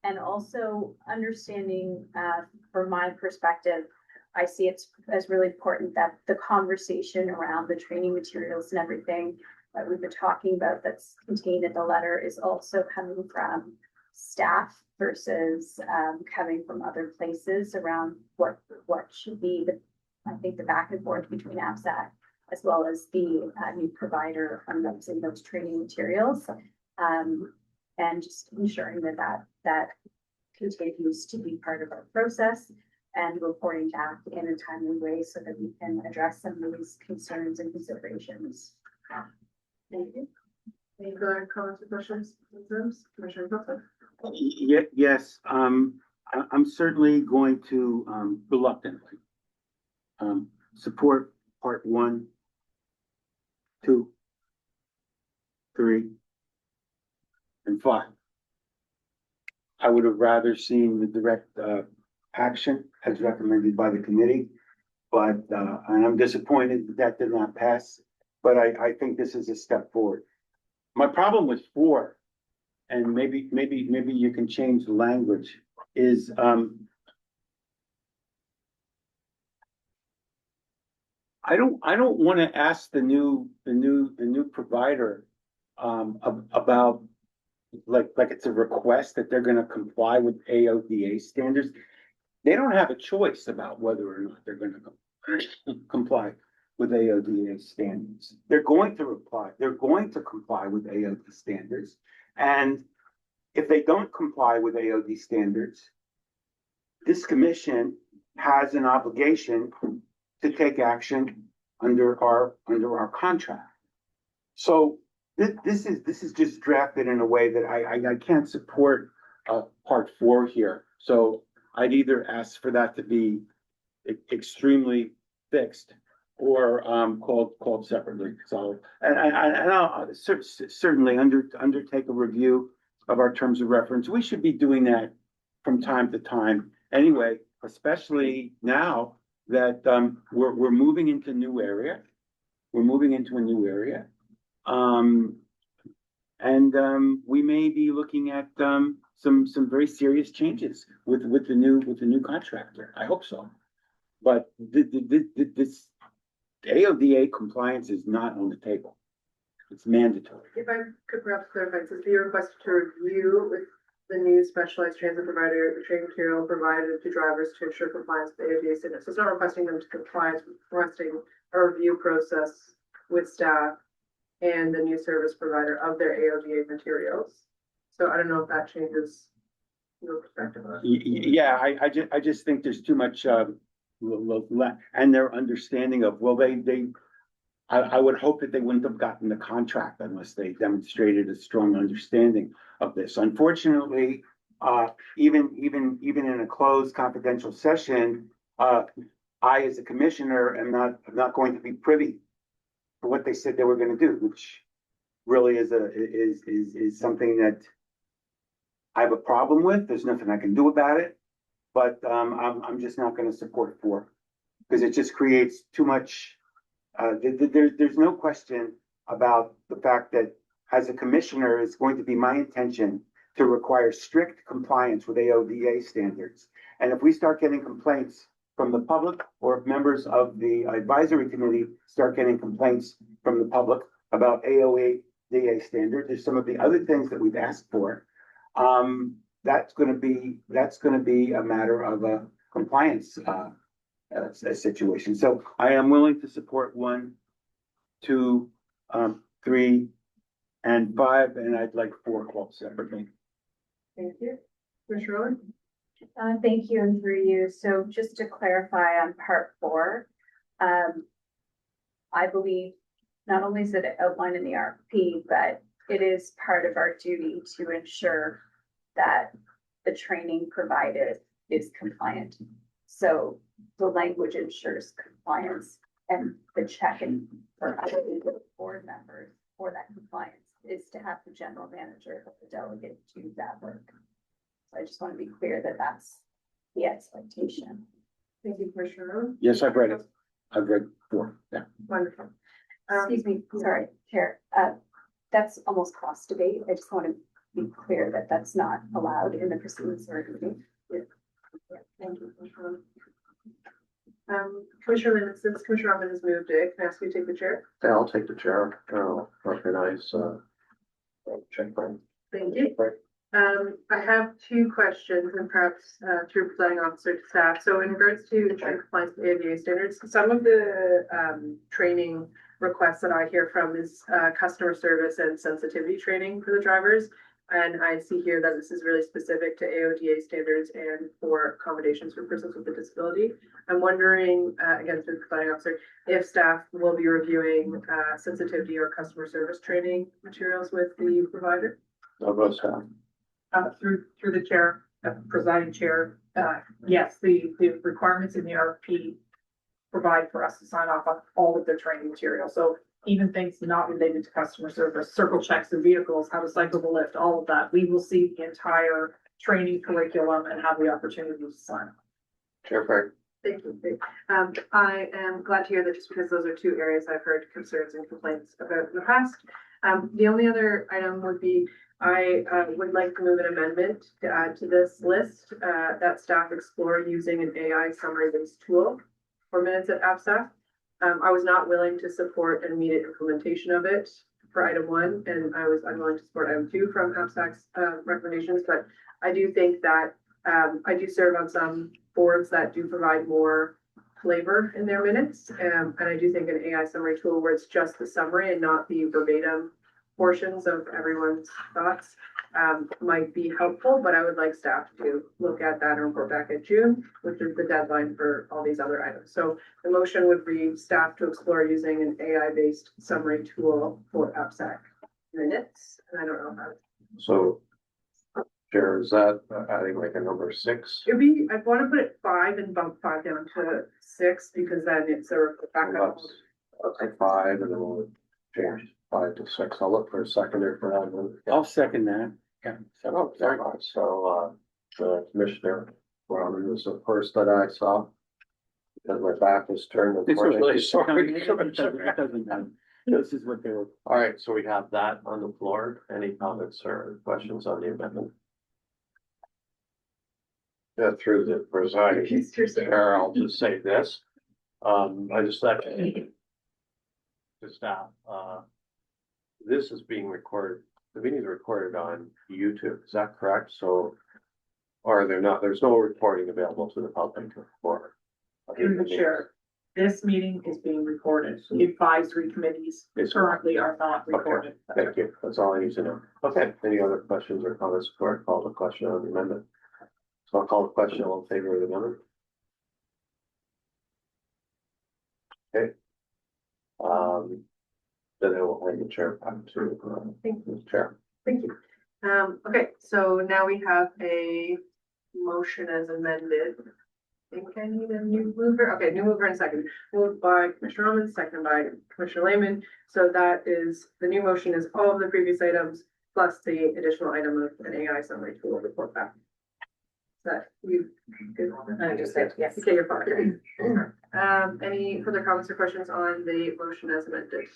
And also understanding, from my perspective, I see it as really important that the conversation around the training materials and everything that we've been talking about that's contained in the letter is also coming from staff versus coming from other places around what should be I think the back and forth between APSAC as well as the new provider on those training materials. And just ensuring that continues to be part of our process and reporting back in a timely way so that we can address some of these concerns and considerations. Thank you. Any other comments or questions, Commissioner Copeland? Yes, I'm certainly going to, reluctantly, support part 1, 2, 3, and 5. I would have rather seen the direct, action as recommended by the committee, but, and I'm disappointed that did not pass, but I think this is a step forward. My problem with 4, and maybe you can change the language, is, I don't want to ask the new provider, about, like it's a request that they're gonna comply with AODA standards. They don't have a choice about whether or not they're gonna comply with AODA standards. They're going to comply with AOD standards. And if they don't comply with AOD standards, this commission has an obligation to take action under our contract. So this is just drafted in a way that I can't support part 4 here. So I'd either ask for that to be extremely fixed or called separately. So and I'll certainly undertake a review of our terms of reference. We should be doing that from time to time anyway, especially now that we're moving into a new area. We're moving into a new area. We may be looking at some very serious changes with the new contractor. I hope so. But this AODA compliance is not on the table. It's mandatory. If I could perhaps clarify, since you requested to review with the new specialized transit provider, the training material provided to drivers to ensure compliance with AODA standards. So it's not requesting them to comply, it's requesting a review process with staff and the new service provider of their AODA materials. So I don't know if that changes your perspective on it. Yeah, I just think there's too much, and their understanding of, well, I would hope that they wouldn't have gotten the contract unless they demonstrated a strong understanding of this. Unfortunately, even in a closed confidential session, I, as a commissioner, am not going to be privy to what they said they were going to do, which really is something that I have a problem with. There's nothing I can do about it, but I'm just not going to support 4 because it just creates too much. There's no question about the fact that as a commissioner, it's going to be my intention to require strict compliance with AODA standards. And if we start getting complaints from the public, or if members of the advisory committee start getting complaints from the public about AODA standards, there's some of the other things that we've asked for. That's gonna be a matter of a compliance, a situation. So I am willing to support 1, 2, 3, and 5, and I'd like 4 called separately. Thank you. Commissioner Owen? Thank you and through you. So just to clarify on part 4, I believe not only is it outlined in the RFP, but it is part of our duty to ensure that the training provided is compliant. So the language ensures compliance, and the check-in for other board members for that compliance is to have the general manager of the delegate do that work. So I just want to be clear that that's the expectation. Thank you, Commissioner Owen. Yes, I've read it. I've read 4, yeah. Wonderful. Excuse me, sorry, Chair, that's almost cross debate. I just want to be clear that that's not allowed in the proceedings or meeting. Thank you, Commissioner Owen. Commissioner Lehman, since Commissioner Owen has moved it, can I ask you to take the chair? Yeah, I'll take the chair. I'll recognize, check point. Thank you. I have 2 questions and perhaps through presiding officer to staff. So in regards to ensuring compliance with AODA standards, some of the training requests that I hear from is customer service and sensitivity training for the drivers. And I see here that this is really specific to AODA standards and for accommodations for persons with a disability. I'm wondering, again, through the presiding officer, if staff will be reviewing sensitivity or customer service training materials with the provider? I'll go staff. Through the chair, presiding chair, yes, the requirements in the RFP provide for us to sign off on all of their training material. So even things not related to customer service, circle checks of vehicles, how to cycle the lift, all of that, we will see the entire training curriculum and have the opportunity to sign. Chair Frank. Thank you. I am glad to hear that just because those are 2 areas I've heard concerns and complaints about in the past. The only other item would be, I would like to move an amendment to add to this list that staff explore using an AI summary-based tool for minutes at APSAC. I was not willing to support an immediate implementation of it for item 1, and I'm willing to support item 2 from APSAC's recommendations, but I do think that I do serve on some boards that do provide more flavor in their minutes, and I do think an AI summary tool where it's just the summary and not the verbatim portions of everyone's thoughts might be helpful, but I would like staff to look at that and report back in June, which is the deadline for all these other items. So the motion would read staff to explore using an AI-based summary tool for APSAC minutes. And I don't know how. So, Chair, is that adding like a number 6? It'd be, I want to put it 5 and bump 5 down to 6 because then it's a backup. Let's say 5 and then we'll change 5 to 6. I'll look for a seconder for that one. I'll second that. Yeah. Oh, sorry. So, the Commissioner Brown was the first that I saw. Because my back was turned. It's unfortunately. really Sorry. It doesn't matter. This is what they were. All right, so we have that on the floor. Any comments or questions on the amendment? Yeah, through the presiding chair, I'll just say this. I just like to staff, this is being recorded, the meeting is recorded on YouTube, is that correct? So, or there's no recording available to the public for. Through the chair, this meeting is being recorded. Advisory committees currently are not recorded. Thank you, that's all I need to know. Okay, any other questions or comments before I call the question on the amendment? So I'll call the question, all in favor of the amendment? Okay. Then I will hand the chair back to, Thank the chair. Thank you. Okay, so now we have a motion as amended. I think I need a new mover. Okay, new mover and second. Moved by Commissioner Roman, second by Commissioner Lehman. So that is, the new motion is all of the previous items plus the additional item of an AI summary tool report back. Is that you? Good. I just said yes. Okay, you're fine. Any further comments or questions on the motion as amended?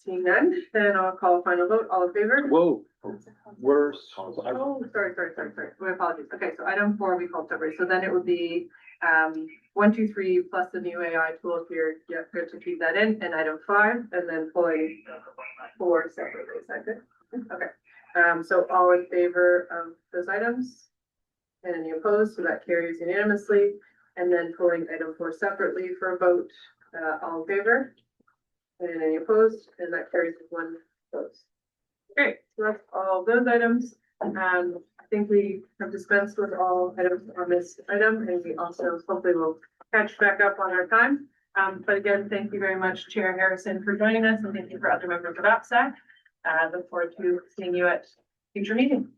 Seeing none, then I'll call a final vote. All in favor? Whoa, we're, Oh, sorry. My apologies. Okay, so item 4, we called separate. So then it would be, 1, 2, 3 plus the new AI tool if you're, good to keep that in, and item 5, and then pulling 4 separately. Is that good? Okay. So all in favor of those items? And any opposed? So that carries unanimously. And then pulling item 4 separately for a vote. All in favor? And any opposed? And that carries with 1 opposed. Okay, so that's all those items. I think we have dispensed with all items on this item, and we also hopefully will catch back up on our time. But again, thank you very much, Chair Harrison, for joining us, and thank you for other members of APSAC. Look forward to seeing you at future meetings.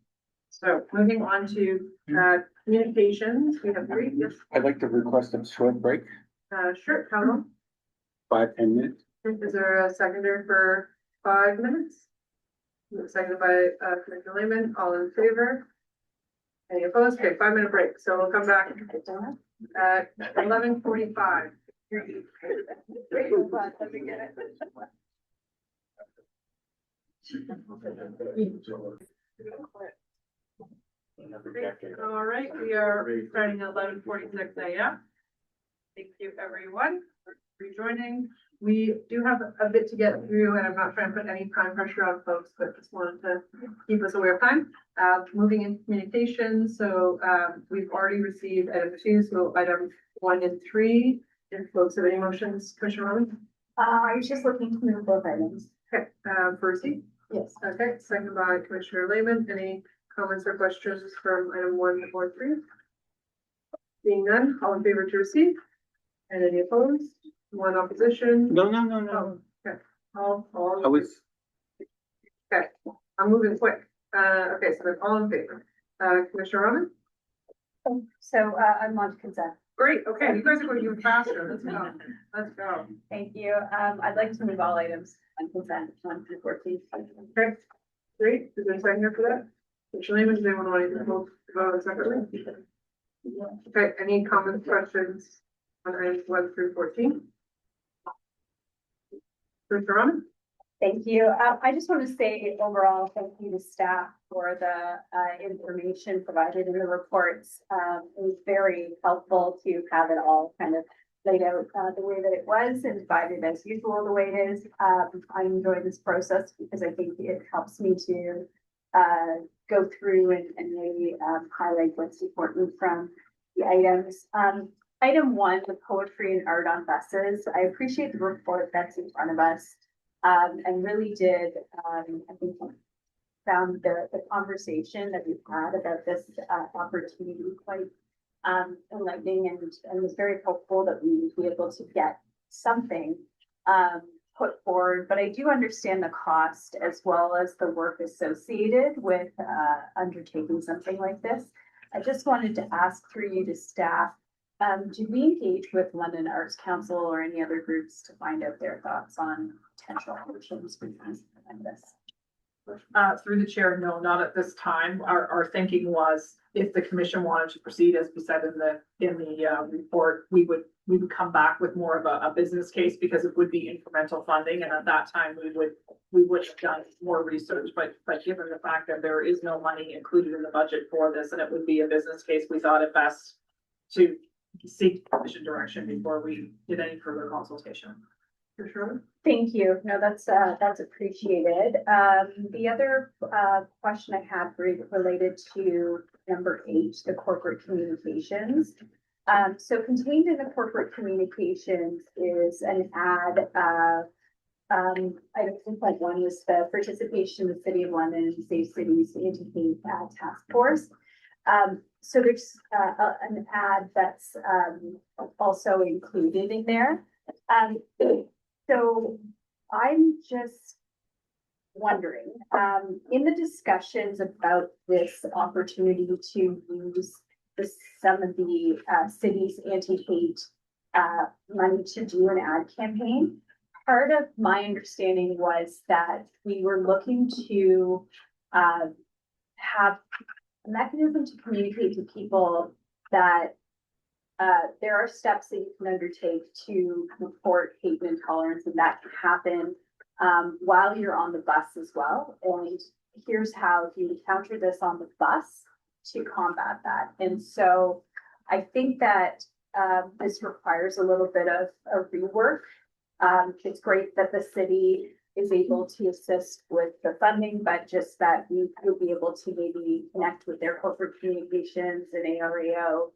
So moving on to communications, we have 3. Yes, I'd like to request a short break, sure, how long? 5-10 minutes. Is there a seconder for 5 minutes? Seconded by Commissioner Lehman, all in favor? Any opposed? Okay, 5-minute break, so we'll come back at 11:45. All right, we are starting at 11:46 a.m. Thank you, everyone, for rejoining. We do have a bit to get through, and I'm not trying to put any time pressure on folks, but just wanted to keep us aware of time. Moving into communications, so we've already received item 2, so item 1 and 3. If folks have any motions, Commissioner Roman? I was just looking to move both items. Okay, Percy? Yes. Okay, second by Commissioner Lehman. Any comments or questions from item 1 or 3? Seeing none, all in favor to receive? And any opposed? 1 opposition? No. Oh, okay. All. I was, Okay, I'm moving quick. Okay, so then all in favor. Commissioner Roman? So, I'm on consent. Great, okay, you guys are going even faster. Let's go. Let's go. Thank you. I'd like to move all items on consent, 1 through 14. Okay, great. Is there a second here for that? Commissioner Lehman, does anyone want to vote separately? Okay, any comments, questions on items 1 through 14? Commissioner Roman? Thank you. I just want to say overall, thank you to staff for the information provided in the reports. It was very helpful to have it all kind of laid out the way that it was and divided as usual the way it is. I enjoy this process because I think it helps me to go through and really highlight what's important from the items. Item 1, the poetry and art on buses. I appreciate the report that's in front of us. And really did, I think, found the conversation that we've had about this opportunity quite enlightening and was very hopeful that we would be able to get something put forward. But I do understand the cost as well as the work associated with undertaking something like this. I just wanted to ask through you to staff, did we engage with London Arts Council or any other groups to find out their thoughts on potential options for this? Through the chair, no, not at this time. Our thinking was if the commission wanted to proceed, as we said in the report, we would come back with more of a business case because it would be incremental funding. And at that time, we would have done more research, but given the fact that there is no money included in the budget for this, and it would be a business case, we thought it best to seek commission direction before we did any further consultation. For sure. Thank you. No, that's appreciated. The other question I had related to number 8, the corporate communications. So contained in the corporate communications is an ad. Item 2.1 was the participation of the City of London and Safe Cities Anti-Hate Task Force. So there's an ad that's also included in there. So I'm just wondering, in the discussions about this opportunity to use some of the city's anti-hate money to do an ad campaign, part of my understanding was that we were looking to have a mechanism to communicate to people that there are steps that you can undertake to report hate and intolerance, and that can happen while you're on the bus as well. And here's how, if you encounter this on the bus, to combat that. And so I think that this requires a little bit of a rework. It's great that the city is able to assist with the funding, but just that we will be able to maybe connect with their corporate communications and ARAO,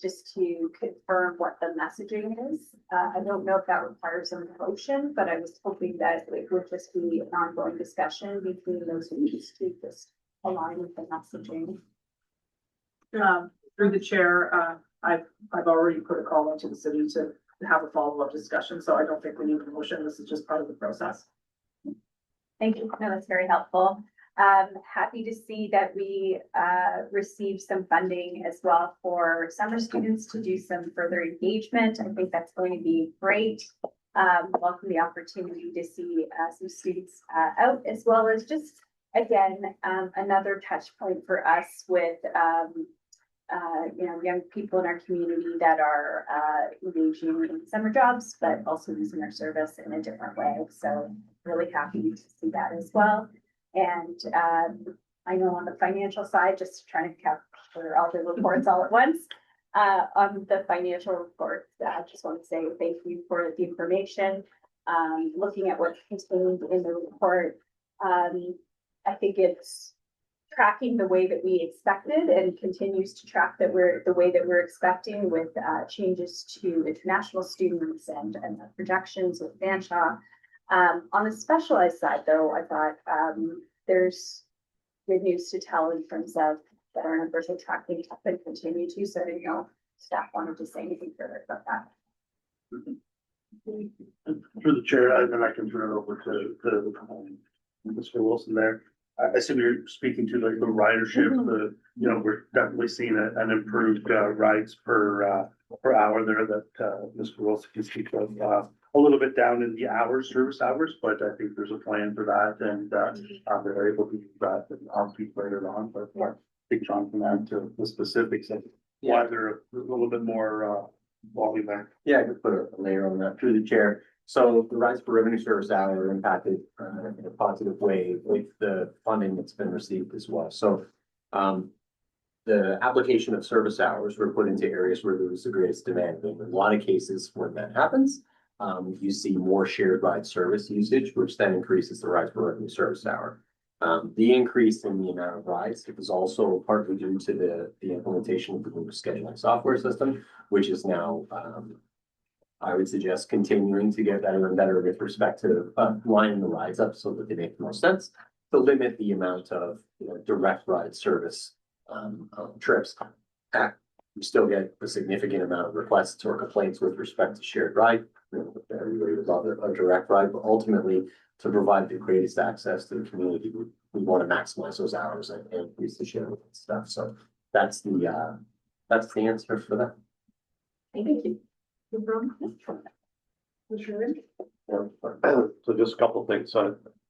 just to confirm what the messaging is. I don't know if that requires a motion, but I was hoping that it would just be an ongoing discussion between those who to just align with the messaging. Through the chair, I've already put a call into the city to have a follow-up discussion, so I don't think we need a motion. This is just part of the process. Thank you. No, that's very helpful. Happy to see that we received some funding as well for summer students to do some further engagement. I think that's going to be great. Welcome the opportunity to see some students out, as well as just, again, another touch point for us with young people in our community that are engaging in summer jobs, but also using our service in a different way. So really happy to see that as well. And I know on the financial side, just trying to capture all the reports all at once. On the financial report, I just want to say thank you for the information. Looking at what's contained in the report, I think it's tracking the way that we expected and continues to track the way that we're expecting, with changes to international students and the projections with Fanshawe. On the specialized side, though, I thought there's good news to tell in terms of that our numbers are tracking up and continue to. So I didn't know if staff wanted to say anything further about that. Through the chair, and then I can turn it over to Mr. Wilson there. I assume you're speaking to like the ridership, we're definitely seeing an improved rides per hour there that Mr. Wilson can speak of. A little bit down in the service hours, but I think there's a plan for that, and they're able to do that, and I'll speak later on, but I think John can add to the specifics of why they're a little bit more volume there. Yeah, I could put a layer on that through the chair. So the rights for revenue service hour are impacted in a positive way with the funding that's been received as well. So the application of service hours were put into areas where there was the greatest demand. In a lot of cases, when that happens, you see more shared ride service usage, which then increases the rights for revenue service hour. The increase in the amount of rides was also partly due to the implementation of the new scheduling software system, which is now I would suggest continuing to get better and better with respect to lining the rides up so that they make the most sense, to limit the amount of direct ride service trips. We still get a significant amount of requests or complaints with respect to shared ride. Everybody was on a direct ride, but ultimately to provide the greatest access to the community, we want to maximize those hours and increase the sharing stuff. So that's the answer for that. Thank you. So just a couple of things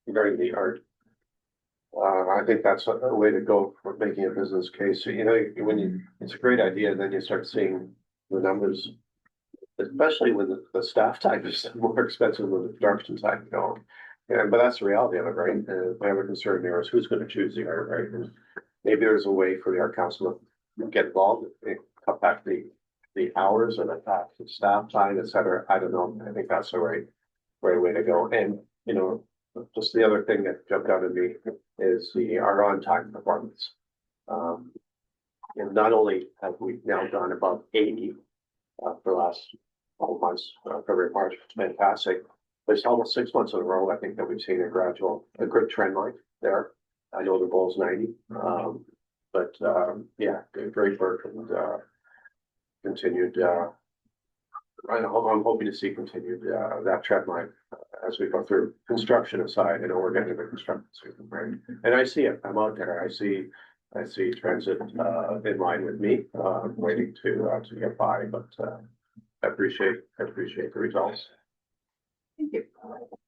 regarding the art. I think that's a way to go for making a business case. It's a great idea, then you start seeing the numbers, especially when the staff time is more expensive than the production time, but that's the reality of it, right? My other concern there is who's going to choose the art, right? And maybe there's a way for the art council to get involved, and cut back the hours and the staff time, et cetera. I don't know. I think that's the right way to go. And, just the other thing that jumped out at me is our on-time performance. And not only have we now gone above 80 for the last couple months, February, March, it's fantastic. There's almost 6 months in a row, I think, that we've seen a good trend line there. I know the goal is 90, but great work and continued. I'm hoping to see continued that trend line as we go through construction aside. I know we're getting to the construction season, right? And I see it. I'm out there. I see transit in line with me, waiting to get by. But I appreciate the results. Thank you.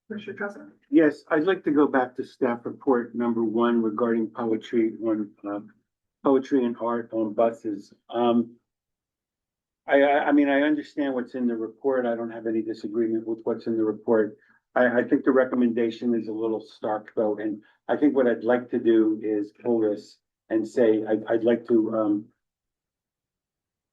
Commissioner Truscott. Yes, I'd like to go back to staff report number 1 regarding poetry and art on buses. I mean, I understand what's in the report. I don't have any disagreement with what's in the report. I think the recommendation is a little stark though, and I think what I'd like to do is pull this and say, I'd like to,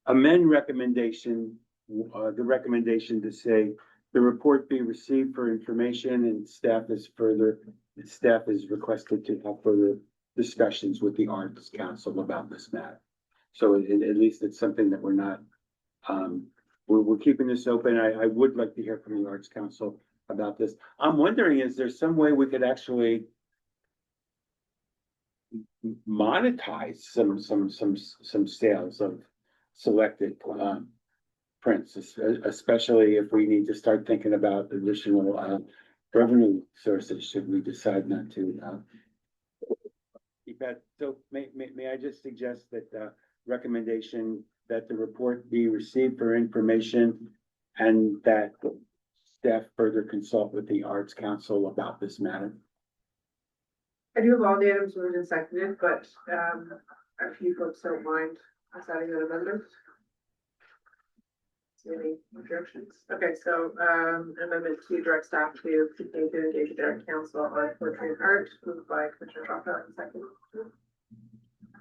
amend recommendation, the recommendation to say, the report be received for information and staff is requested to have further discussions with the Arts Council about this matter. So at least it's something that we're not, we're keeping this open. I would like to hear from the Arts Council about this. I'm wondering, is there some way we could actually monetize some sales of selected, prints, especially if we need to start thinking about additional, revenue sources, should we decide not to, keep that. So may I just suggest that, recommendation that the report be received for information and that staff further consult with the Arts Council about this matter? I do have all the items moved and seconded, but, a few folks don't mind us adding that amendment. See any objections? Okay, so, amendment to direct staff to continue to engage their council on poetry and art, moved by Commissioner Chopra, and second.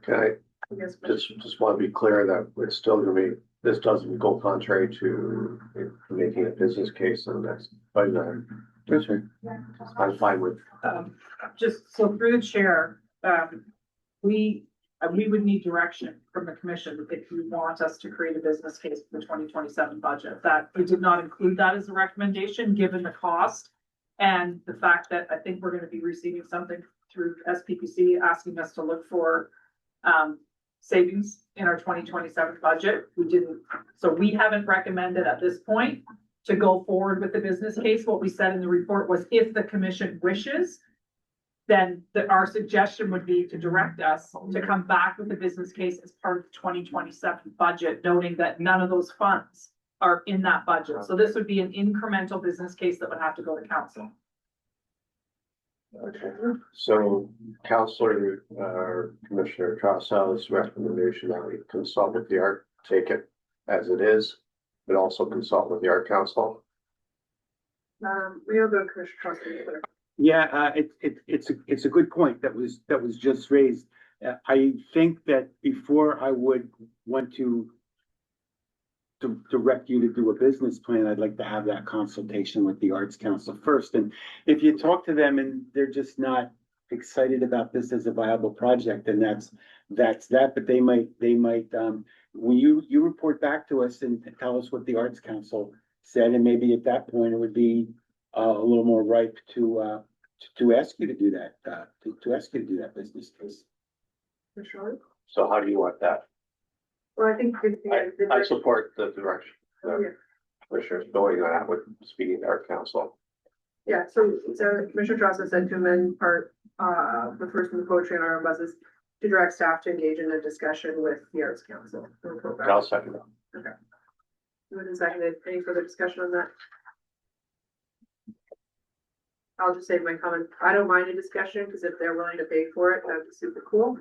Okay, Yes, just want to be clear that it's still gonna be, this doesn't go contrary to making a business case on the next budget item. That's right. I'm fine with, Just so through the chair, we would need direction from the commission if you want us to create a business case for the 2027 budget. That we did not include that as a recommendation, given the cost and the fact that I think we're gonna be receiving something through SPPC asking us to look for savings in our 2027 budget. We didn't, so we haven't recommended at this point to go forward with the business case. What we said in the report was if the commission wishes, then our suggestion would be to direct us to come back with the business case as part of the 2027 budget, noting that none of those funds are in that budget. So this would be an incremental business case that would have to go to council. okay, so Counselor, Commissioner Trostow's recommendation that we consult with the art, take it as it is, but also consult with the Art Council. we'll go Commissioner Chopra. Yeah, it's a good point that was just raised. I think that before I would want to direct you to do a business plan, I'd like to have that consultation with the Arts Council first. And if you talk to them and they're just not excited about this as a viable project, then that's that. But they might, when you report back to us and tell us what the Arts Council said, and maybe at that point it would be a little more ripe to ask you to do that, to ask you to do that business case. For sure. So how do you want that? Well, I think. I support the direction Yeah. that Commissioner's going on with speaking to Art Council. Yeah, so Commissioner Trosser said to amend part, the first in the poetry and art buses to direct staff to engage in a discussion with the Arts Council. I'll second that. Okay. Moved and seconded. Any further discussion on that? I'll just say my comment. I don't mind a discussion because if they're willing to pay for it, that'd be super cool.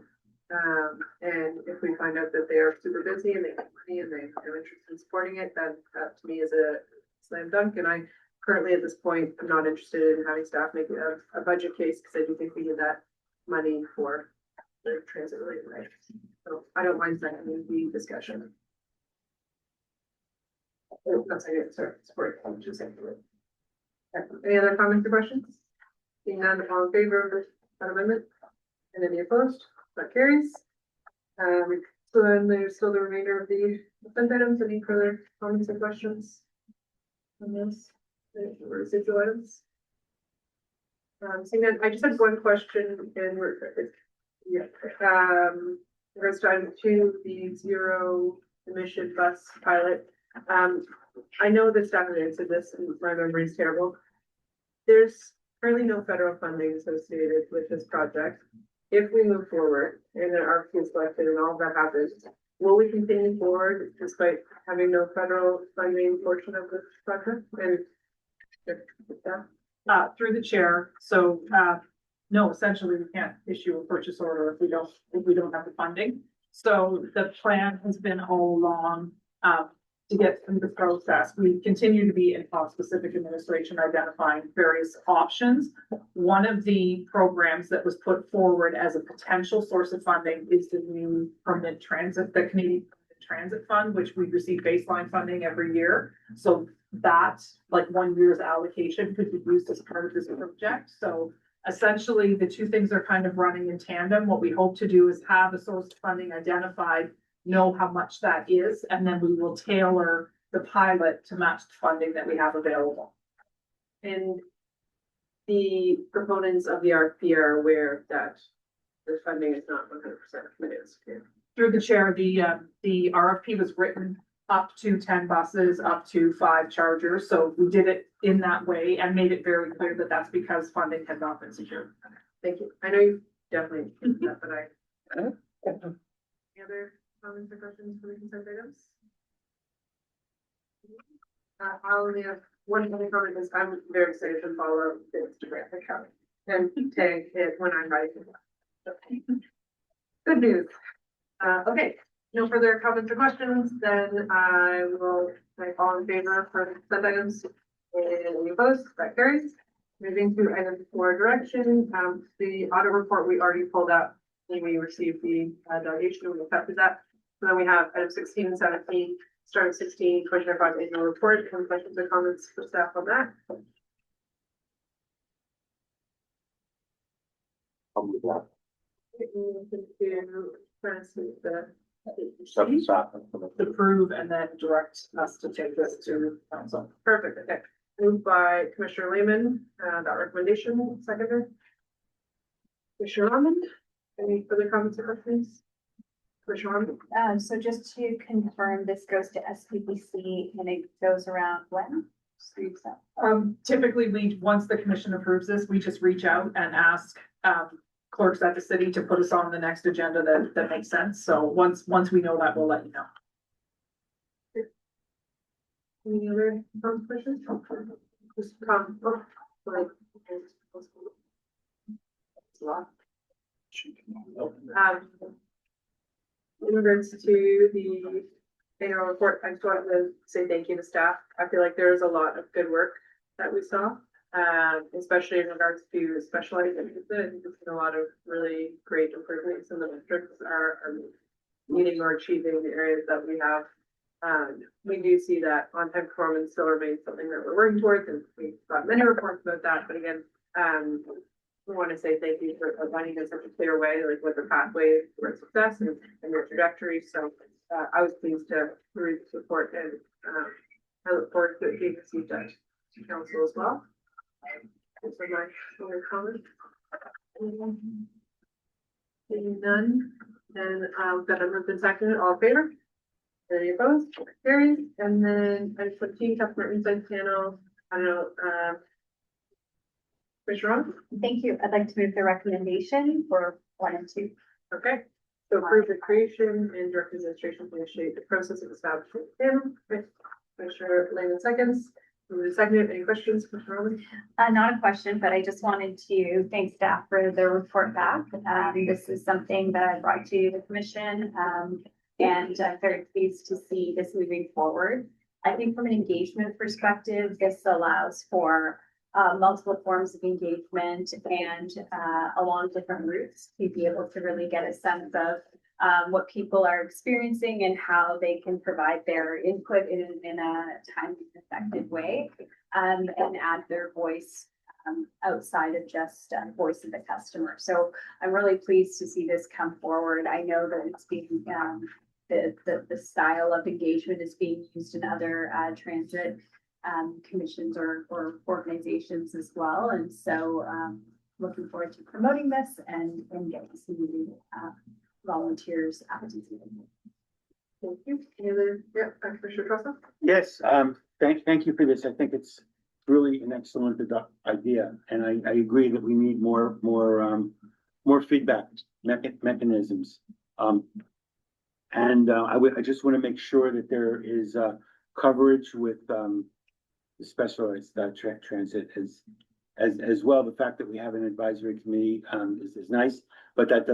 And if we find out that they are super busy and they have money and they have interest in supporting it, then that to me is a slam dunk. And I currently at this point, I'm not interested in having staff make a budget case because I do think we need that money for the transit related items. So I don't mind seconding the discussion. Oh, that's it, sorry, support. I'm just saying. Any other comments or questions? Seeing none, all in favor of that amendment? And any opposed? That carries. So then there's still the remainder of the consent items. Any further comments or questions on this? The residual items? Seeing that, I just had one question in regards to item 2, the zero emission bus pilot. I know that staff has answered this and my memory is terrible. There's currently no federal funding associated with this project. If we move forward and an RFP is selected and all of that happens, will we continue forward despite having no federal funding portion of this project? And Through the chair, so, no, essentially we can't issue a purchase order if we don't have the funding. So the plan has been all along, to get through the process. We continue to be in specific administration identifying various options. One of the programs that was put forward as a potential source of funding is the new permanent transit, the Canadian Transit Fund, which we receive baseline funding every year. So that, like 1 year's allocation, could be used as part of this project. So essentially, the two things are kind of running in tandem. What we hope to do is have a source of funding identified, know how much that is, and then we will tailor the pilot to match the funding that we have available. And the proponents of the RFP are aware that the funding is not 100% committed. Through the chair, the RFP was written up to 10 buses, up to 5 chargers. So we did it in that way and made it very clear that that's because funding had not been secured. Thank you. I know you definitely did that, but any other comments or questions for the consent items? I only have one other comment is I'm very excited to follow the Instagram account and tag it when I'm writing. Good news. Okay, no further comments or questions, then I will like all in favor for the consent items. And any opposed, that carries. Moving to item 4, direction, the audit report we already pulled out. When we received the delegation, we accepted that. So then we have item 16 and 17, starting 16, Commissioner Fox annual report. Any questions or comments for staff on that? I'll move that. To approve and then direct us to take this to council. Perfect, okay. Moved by Commissioner Lehman, that recommendation, seconded. Commissioner Armand, any further comments or questions? Commissioner Armand? So just to confirm, this goes to SPPC and it goes around when? Typically, once the commission approves this, we just reach out and ask, clerks at the city to put us on the next agenda that makes sense. So once we know that, we'll let you know. Any other questions? Just come, like. It's a lot. In regards to the annual report, I just wanted to say thank you to staff. I feel like there was a lot of good work that we saw, especially in regards to specialized interest. I think there's been a lot of really great improvements and the metrics are meeting or achieving the areas that we have. We do see that on-time performance still remains something that we're working towards, and we've got many reports about that, but again, we want to say thank you for outlining in such a clear way, like what the pathway towards success and your trajectory. So I was pleased to read the report, and I look forward to it being received at council as well. Those are my only comments. Seeing none, then that I've been seconded, all in favor? Any opposed? Carries. And then item 14, customer insight panel. I don't know, Commissioner Ron? Thank you. I'd like to move the recommendation for 1 and 2. Okay. So approve the creation and direct administration to initiate the process of establishing the panel. Commissioner Lehman seconds. Move to second. Any questions, Commissioner Roman? Not a question, but I just wanted to thank staff for their report back. This is something that I brought to the commission, and I'm very pleased to see this moving forward. I think from an engagement perspective, this allows for multiple forms of engagement and along different routes to be able to really get a sense of what people are experiencing and how they can provide their input in a timely and effective way, and add their voice outside of just voice of the customer. So I'm really pleased to see this come forward. I know that it's being the style of engagement is being used in other transit commissions or organizations as well. And so looking forward to promoting this and getting some volunteers out to see them. Thank you. Any other, Commissioner Tressa? Yes, thank you for this. I think it's really an excellent idea, and I agree that we need more feedback mechanisms. I just want to make sure that there is coverage with the specialized transit as well. The fact that we have an advisory committee is nice, but that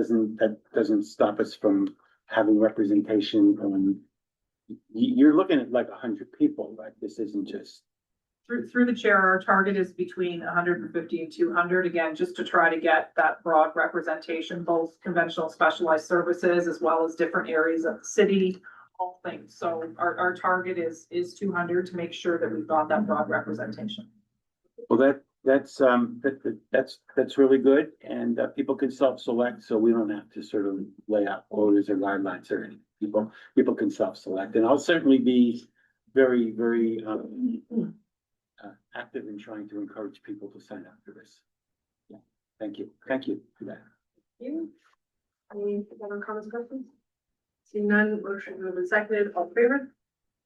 doesn't stop us from having representation you're looking at like 100 people, right? This isn't just, Through the chair, our target is between 150 and 200, again, just to try to get that broad representation, both conventional specialized services as well as different areas of the city, all things. So our target is 200 to make sure that we've got that broad representation. well, that's really good. And people can self-select, so we don't have to sort of lay out quotas or guidelines or anything. People can self-select, and I'll certainly be very, very, active in trying to encourage people to sign up for this. Yeah, thank you for that. You? Any other comments, or questions? Seeing none, motion moved and seconded, all in favor?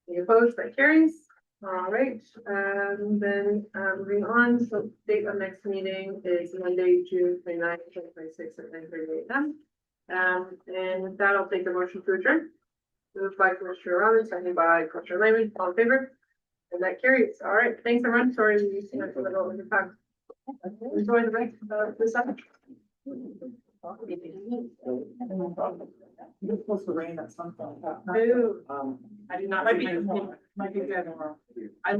Any opposed, that carries. All right, then, moving on, so date of next meeting is Monday, June 29th, 2026 at 9:30 a.m. And with that, I'll take a motion to adjourn. Moved by Commissioner Robbins, seconded by Commissioner Lehman, all in favor? And that carries. All right, thanks everyone. Sorry, we used to have a little over time. Enjoy the rest of the summer. It's supposed to rain at some point. Ooh. I did not. Might be good. I